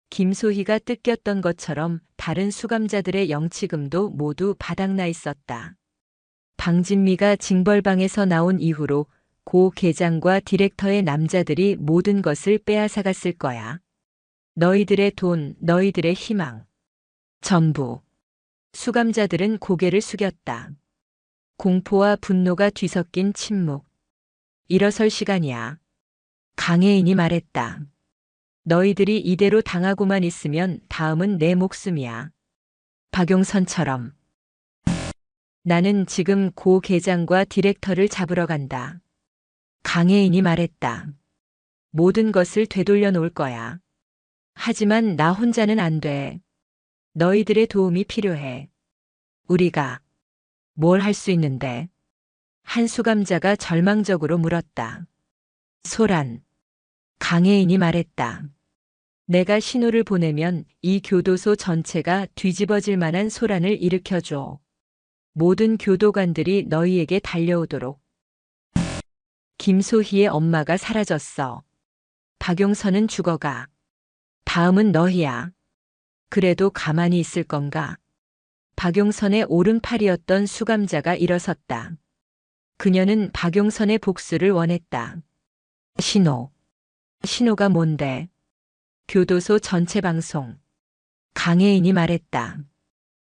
김소희가 뜯겼던 것처럼 다른 수감자들의 영치금도 모두 바닥나 있었다. 방진미가 징벌방에서 나온 이후로 고 계장과 디렉터의 남자들이 모든 것을 빼앗아갔을 거야. 너희들의 돈, 너희들의 희망. 전부. 수감자들은 고개를 숙였다. 공포와 분노가 뒤섞인 침묵. 일어설 시간이야. 강혜인이 말했다. 너희들이 이대로 당하고만 있으면 다음은 내 목숨이야. 박용선처럼. 나는 지금 고 계장과 디렉터를 잡으러 간다. 강혜인이 말했다. 모든 것을 되돌려 놓을 거야. 하지만 나 혼자는 안 돼. 너희들의 도움이 필요해. 우리가 뭘 할 수 있는데? 한 수감자가 절망적으로 물었다. 소란. 강혜인이 말했다. 내가 신호를 보내면 이 교도소 전체가 뒤집어질 만한 소란을 일으켜줘. 모든 교도관들이 너희에게 달려오도록. 김소희의 엄마가 사라졌어. 박용선은 죽어가. 다음은 너희야. 그래도 가만히 있을 건가? 박용선의 오른팔이었던 수감자가 일어섰다. 그녀는 박용선의 복수를 원했다. 신호. 신호가 뭔데? 교도소 전체 방송. 강혜인이 말했다.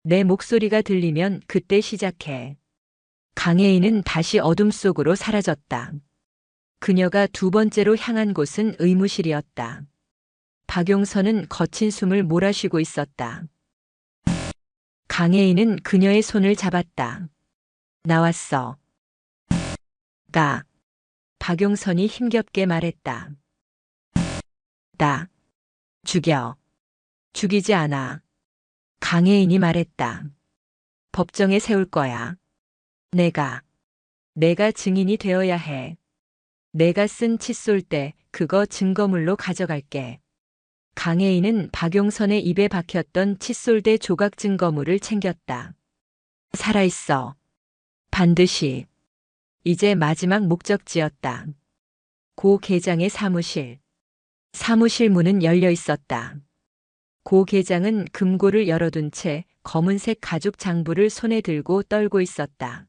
내 목소리가 들리면 그때 시작해. 강혜인은 다시 어둠 속으로 사라졌다. 그녀가 두 번째로 향한 곳은 의무실이었다. 박용선은 거친 숨을 몰아쉬고 있었다. 강혜인은 그녀의 손을 잡았다. 나왔어. 가. 박용선이 힘겹게 말했다. 나. 죽여. 죽이지 않아. 강혜인이 말했다. 법정에 세울 거야. 내가 증인이 되어야 해. 내가 쓴 칫솔대 그거 증거물로 가져갈게. 강혜인은 박용선의 입에 박혔던 칫솔대 조각 증거물을 챙겼다. 살아있어. 반드시. 이제 마지막 목적지였다. 고 계장의 사무실. 사무실 문은 열려 있었다. 고 계장은 금고를 열어둔 채 검은색 가죽 장부를 손에 들고 떨고 있었다.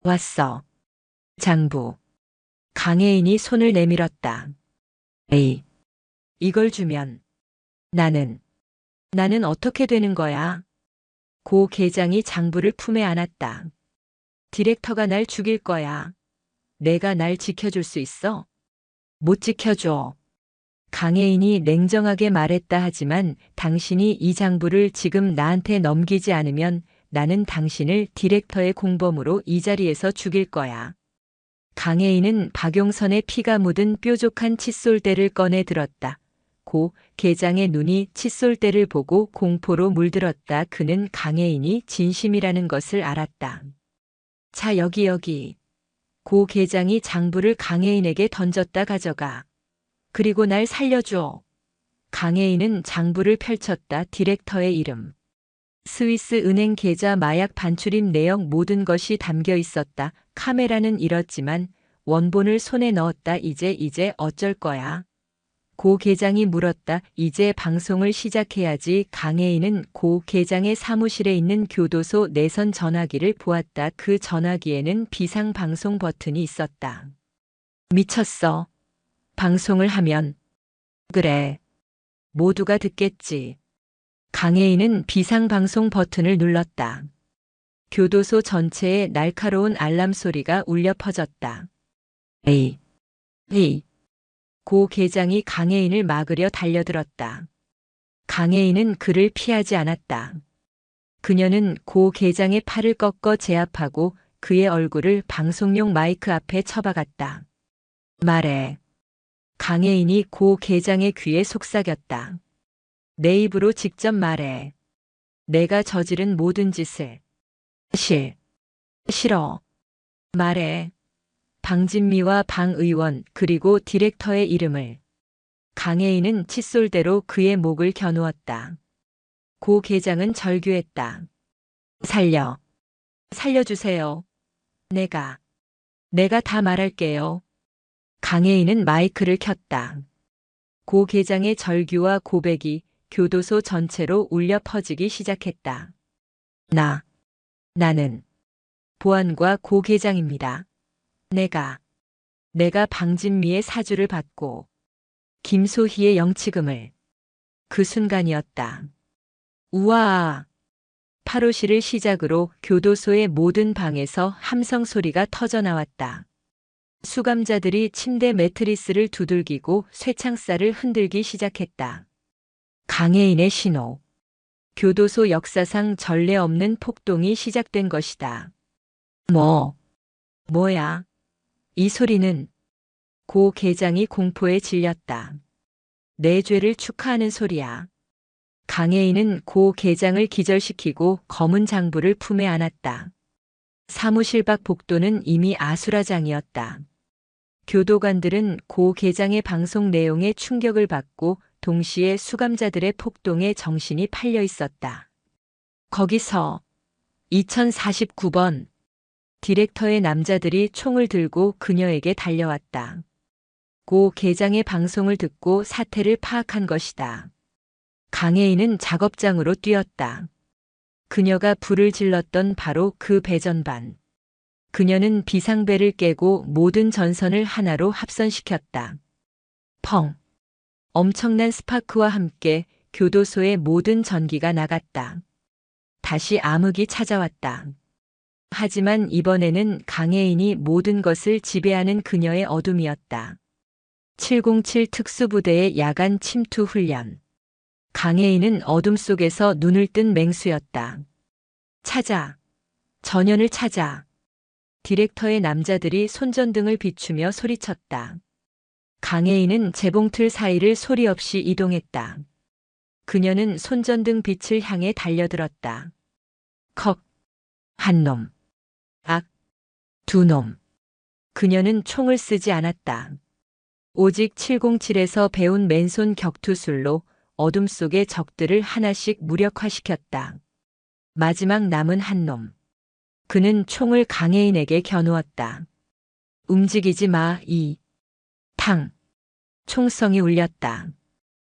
왔어. 장부. 강혜인이 손을 내밀었다. 에이, 이걸 주면 나는 어떻게 되는 거야? 고 계장이 장부를 품에 안았다. 디렉터가 날 죽일 거야. 내가 날 지켜줄 수 있어? 못 지켜줘. 강혜인이 냉정하게 말했다. 하지만 당신이 이 장부를 지금 나한테 넘기지 않으면 나는 당신을 디렉터의 공범으로 이 자리에서 죽일 거야. 강혜인은 박용선의 피가 묻은 뾰족한 칫솔대를 꺼내 들었다. 고 계장의 눈이 칫솔대를 보고 공포로 물들었다. 그는 강혜인이 진심이라는 것을 알았다. 자, 여기. 고 계장이 장부를 강혜인에게 던졌다. 가져가. 그리고 날 살려줘. 강혜인은 장부를 펼쳤다. 디렉터의 이름. 스위스 은행 계좌, 마약 반출입 내역, 모든 것이 담겨 있었다. 카메라는 잃었지만 원본을 손에 넣었다. 이제 어쩔 거야? 고 계장이 물었다. 이제 방송을 시작해야지. 강혜인은 고 계장의 사무실에 있는 교도소 내선 전화기를 보았다. 그 전화기에는 비상방송 버튼이 있었다. 미쳤어. 방송을 하면. 그래. 모두가 듣겠지. 강혜인은 비상방송 버튼을 눌렀다. 교도소 전체에 날카로운 알람 소리가 울려 퍼졌다. 에이. 고 계장이 강혜인을 막으려 달려들었다. 강혜인은 그를 피하지 않았다. 그녀는 고 계장의 팔을 꺾어 제압하고 그의 얼굴을 방송용 마이크 앞에 처박았다. 말해. 강혜인이 고 계장의 귀에 속삭였다. 내 입으로 직접 말해. 내가 저지른 모든 짓을. 싫어. 말해. 방진미와 방 의원 그리고 디렉터의 이름을. 강혜인은 칫솔대로 그의 목을 겨누었다. 고 계장은 절규했다. 살려주세요. 내가 다 말할게요. 강혜인은 마이크를 켰다. 고 계장의 절규와 고백이 교도소 전체로 울려 퍼지기 시작했다. 나는 보안과 고 계장입니다. 내가 방진미의 사주를 받고 김소희의 영치금을. 그 순간이었다. 우와! 8호실을 시작으로 교도소의 모든 방에서 함성 소리가 터져나왔다. 수감자들이 침대 매트리스를 두들기고 쇠창살을 흔들기 시작했다. 강혜인의 신호. 교도소 역사상 전례 없는 폭동이 시작된 것이다. 뭐야? 이 소리는. 고 계장이 공포에 질렸다. 내 죄를 축하하는 소리야. 강혜인은 고 계장을 기절시키고 검은 장부를 품에 안았다. 사무실 밖 복도는 이미 아수라장이었다. 교도관들은 고 계장의 방송 내용에 충격을 받고 동시에 수감자들의 폭동에 정신이 팔려 있었다. 거기서 2049번 디렉터의 남자들이 총을 들고 그녀에게 달려왔다. 고 계장의 방송을 듣고 사태를 파악한 것이다. 강혜인은 작업장으로 뛰었다. 그녀가 불을 질렀던 바로 그 배전반. 그녀는 비상벨을 깨고 모든 전선을 하나로 합선시켰다. 펑! 엄청난 스파크와 함께 교도소의 모든 전기가 나갔다. 다시 암흑이 찾아왔다. 하지만 이번에는 강혜인이 모든 것을 지배하는 그녀의 어둠이었다. 707 특수부대의 야간 침투 훈련. 강혜인은 어둠 속에서 눈을 뜬 맹수였다. 전현을 찾아. 디렉터의 남자들이 손전등을 비추며 소리쳤다. 강혜인은 재봉틀 사이를 소리 없이 이동했다. 그녀는 손전등 빛을 향해 달려들었다. 컥. 한 놈. 두 놈. 그녀는 총을 쓰지 않았다. 오직 707에서 배운 맨손 격투술로 어둠 속의 적들을 하나씩 무력화시켰다. 마지막 남은 한 놈. 그는 총을 강혜인에게 겨누었다. 움직이지 마, 탕. 총성이 울렸다.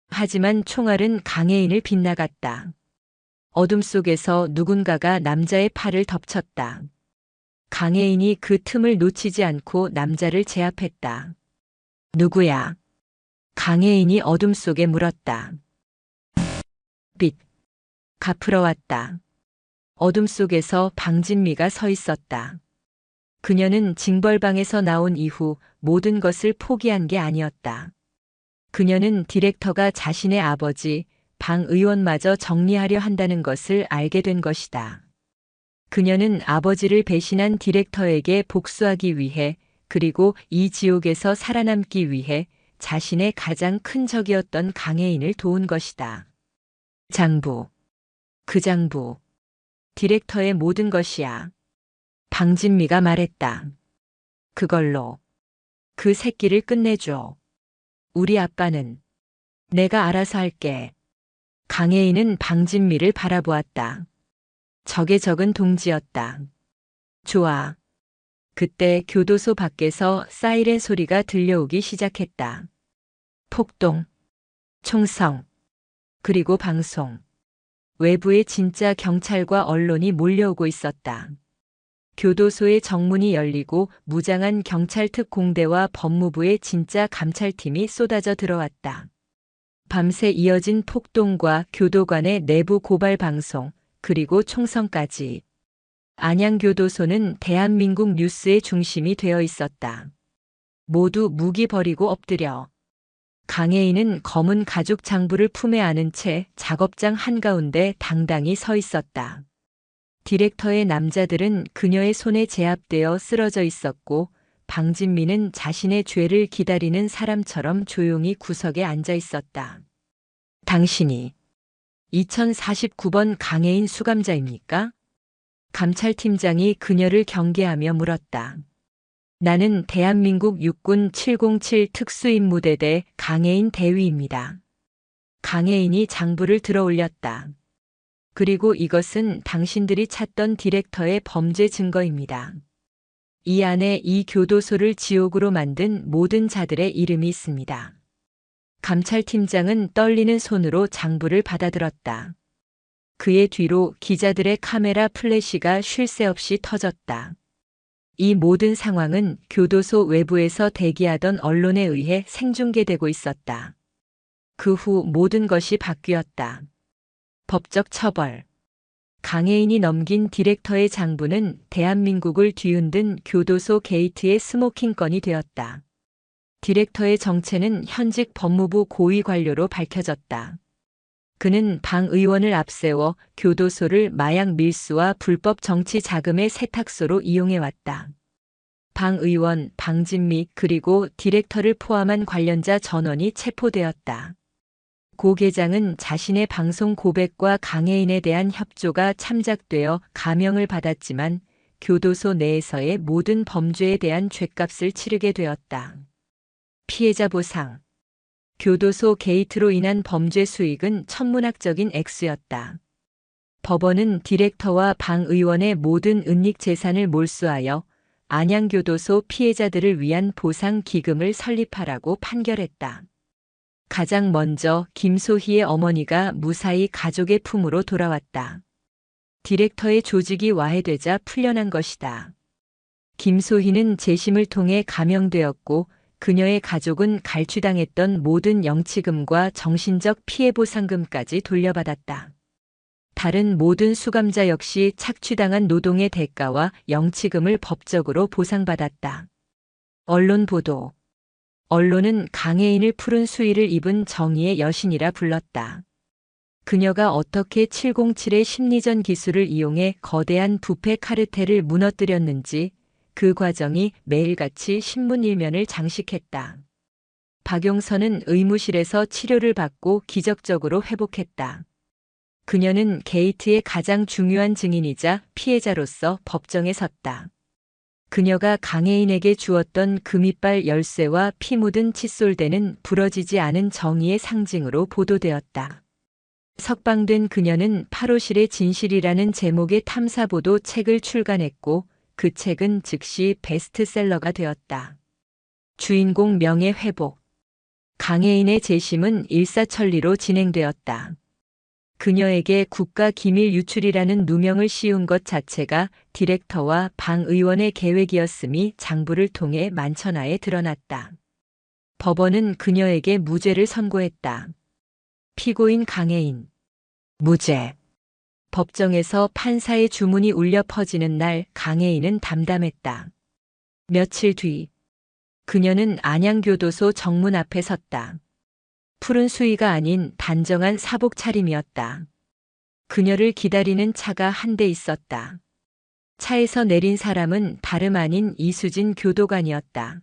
하지만 총알은 강혜인을 빗나갔다. 어둠 속에서 누군가가 남자의 팔을 덮쳤다. 강혜인이 그 틈을 놓치지 않고 남자를 제압했다. 누구야? 강혜인이 어둠 속에 물었다. 빛. 갚으러 왔다. 어둠 속에서 방진미가 서 있었다. 그녀는 징벌방에서 나온 이후 모든 것을 포기한 게 아니었다. 그녀는 디렉터가 자신의 아버지, 방 의원마저 정리하려 한다는 것을 알게 된 것이다. 그녀는 아버지를 배신한 디렉터에게 복수하기 위해, 그리고 이 지옥에서 살아남기 위해 자신의 가장 큰 적이었던 강혜인을 도운 것이다. 장부. 그 장부. 디렉터의 모든 것이야. 방진미가 말했다. 그걸로 그 새끼를 끝내줘. 우리 아빠는 내가 알아서 할게. 강혜인은 방진미를 바라보았다. 적의 적은 동지였다. 좋아. 그때 교도소 밖에서 사이렌 소리가 들려오기 시작했다. 폭동, 총성, 그리고 방송. 외부에 진짜 경찰과 언론이 몰려오고 있었다. 교도소의 정문이 열리고 무장한 경찰 특공대와 법무부의 진짜 감찰팀이 쏟아져 들어왔다. 밤새 이어진 폭동과 교도관의 내부 고발 방송, 그리고 총성까지. 안양교도소는 대한민국 뉴스의 중심이 되어 있었다. 모두 무기 버리고 엎드려. 강혜인은 검은 가죽 장부를 품에 안은 채 작업장 한가운데 당당히 서 있었다. 디렉터의 남자들은 그녀의 손에 제압되어 쓰러져 있었고, 방진미는 자신의 죄를 기다리는 사람처럼 조용히 구석에 앉아 있었다. 당신이 2049번 강혜인 수감자입니까? 감찰팀장이 그녀를 경계하며 물었다. 나는 대한민국 육군 707 특수임무대대 강혜인 대위입니다. 강혜인이 장부를 들어 올렸다. 그리고 이것은 당신들이 찾던 디렉터의 범죄 증거입니다. 이 안에 이 교도소를 지옥으로 만든 모든 자들의 이름이 있습니다. 감찰팀장은 떨리는 손으로 장부를 받아들었다. 그의 뒤로 기자들의 카메라 플래시가 쉴 새 없이 터졌다. 이 모든 상황은 교도소 외부에서 대기하던 언론에 의해 생중계되고 있었다. 그 후 모든 것이 바뀌었다. 법적 처벌. 강혜인이 넘긴 디렉터의 장부는 대한민국을 뒤흔든 교도소 게이트의 스모킹건이 되었다. 디렉터의 정체는 현직 법무부 고위 관료로 밝혀졌다. 그는 방 의원을 앞세워 교도소를 마약 밀수와 불법 정치 자금의 세탁소로 이용해왔다. 방 의원, 방진미 그리고 디렉터를 포함한 관련자 전원이 체포되었다. 고 계장은 자신의 방송 고백과 강혜인에 대한 협조가 참작되어 감형을 받았지만 교도소 내에서의 모든 범죄에 대한 죗값을 치르게 되었다. 피해자 보상. 교도소 게이트로 인한 범죄 수익은 천문학적인 액수였다. 법원은 디렉터와 방 의원의 모든 은닉 재산을 몰수하여 안양교도소 피해자들을 위한 보상 기금을 설립하라고 판결했다. 가장 먼저 김소희의 어머니가 무사히 가족의 품으로 돌아왔다. 디렉터의 조직이 와해되자 풀려난 것이다. 김소희는 재심을 통해 감형되었고 그녀의 가족은 갈취당했던 모든 영치금과 정신적 피해보상금까지 돌려받았다. 다른 모든 수감자 역시 착취당한 노동의 대가와 영치금을 법적으로 보상받았다. 언론 보도. 언론은 강혜인을 푸른 수의를 입은 정의의 여신이라 불렀다. 그녀가 어떻게 707의 심리전 기술을 이용해 거대한 부패 카르텔을 무너뜨렸는지 그 과정이 매일같이 신문 일면을 장식했다. 박용선은 의무실에서 치료를 받고 기적적으로 회복했다. 그녀는 게이트의 가장 중요한 증인이자 피해자로서 법정에 섰다. 그녀가 강혜인에게 주었던 금이빨 열쇠와 피 묻은 칫솔대는 부러지지 않은 정의의 상징으로 보도되었다. 석방된 그녀는 8호실의 진실이라는 제목의 탐사보도 책을 출간했고 그 책은 즉시 베스트셀러가 되었다. 주인공 명예 회복. 강혜인의 재심은 일사천리로 진행되었다. 그녀에게 국가 기밀 유출이라는 누명을 씌운 것 자체가 디렉터와 방 의원의 계획이었음이 장부를 통해 만천하에 드러났다. 법원은 그녀에게 무죄를 선고했다. 피고인 강혜인. 무죄. 법정에서 판사의 주문이 울려 퍼지는 날 강혜인은 담담했다. 며칠 뒤 그녀는 안양교도소 정문 앞에 섰다. 푸른 수의가 아닌 단정한 사복 차림이었다. 그녀를 기다리는 차가 한 대 있었다. 차에서 내린 사람은 다름 아닌 이수진 교도관이었다.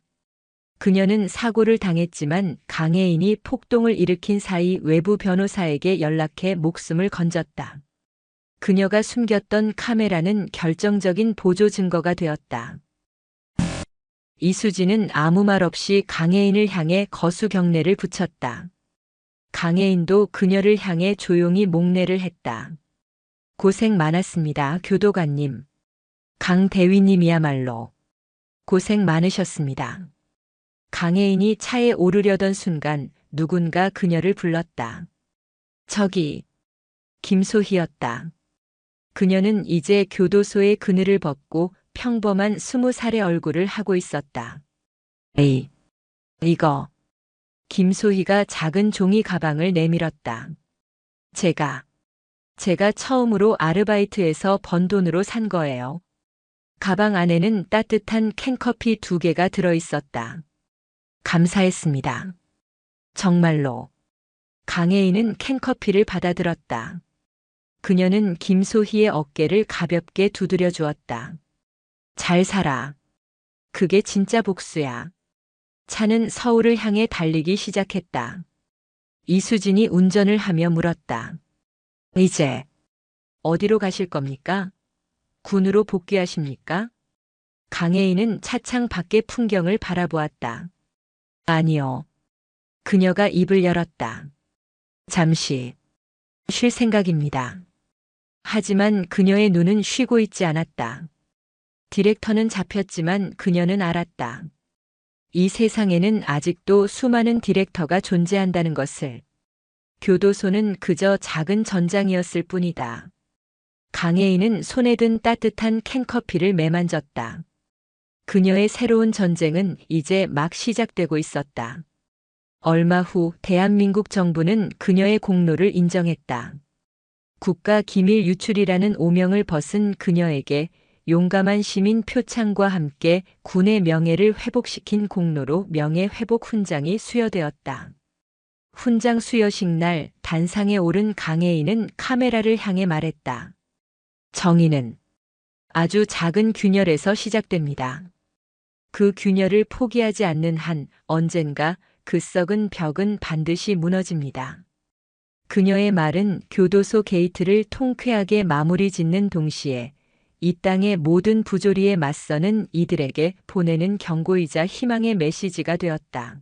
그녀는 사고를 당했지만 강혜인이 폭동을 일으킨 사이 외부 변호사에게 연락해 목숨을 건졌다. 그녀가 숨겼던 카메라는 결정적인 보조 증거가 되었다. 이수진은 아무 말 없이 강혜인을 향해 거수 경례를 붙였다. 강혜인도 그녀를 향해 조용히 목례를 했다. 고생 많았습니다, 교도관님. 강 대위님이야말로 고생 많으셨습니다. 강혜인이 차에 오르려던 순간 누군가 그녀를 불렀다. 저기, 김소희였다. 그녀는 이제 교도소의 그늘을 벗고 평범한 20살의 얼굴을 하고 있었다. 에이, 이거. 김소희가 작은 종이 가방을 내밀었다. 제가 처음으로 아르바이트에서 번 돈으로 산 거예요. 가방 안에는 따뜻한 캔커피 2개가 들어 있었다. 감사했습니다. 정말로. 강혜인은 캔커피를 받아들었다. 그녀는 김소희의 어깨를 가볍게 두드려 주었다. 잘 살아. 그게 진짜 복수야. 차는 서울을 향해 달리기 시작했다. 이수진이 운전을 하며 물었다. 이제 어디로 가실 겁니까? 군으로 복귀하십니까? 강혜인은 차창 밖의 풍경을 바라보았다. 아니요. 그녀가 입을 열었다. 잠시 쉴 생각입니다. 하지만 그녀의 눈은 쉬고 있지 않았다. 디렉터는 잡혔지만 그녀는 알았다. 이 세상에는 아직도 수많은 디렉터가 존재한다는 것을. 교도소는 그저 작은 전장이었을 뿐이다. 강혜인은 손에 든 따뜻한 캔커피를 매만졌다. 그녀의 새로운 전쟁은 이제 막 시작되고 있었다. 얼마 후 대한민국 정부는 그녀의 공로를 인정했다. 국가 기밀 유출이라는 오명을 벗은 그녀에게 용감한 시민 표창과 함께 군의 명예를 회복시킨 공로로 명예회복 훈장이 수여되었다. 훈장 수여식 날 단상에 오른 강혜인은 카메라를 향해 말했다. 정의는 아주 작은 균열에서 시작됩니다. 그 균열을 포기하지 않는 한 언젠가 그 썩은 벽은 반드시 무너집니다. 그녀의 말은 교도소 게이트를 통쾌하게 마무리 짓는 동시에 이 땅의 모든 부조리에 맞서는 이들에게 보내는 경고이자 희망의 메시지가 되었다.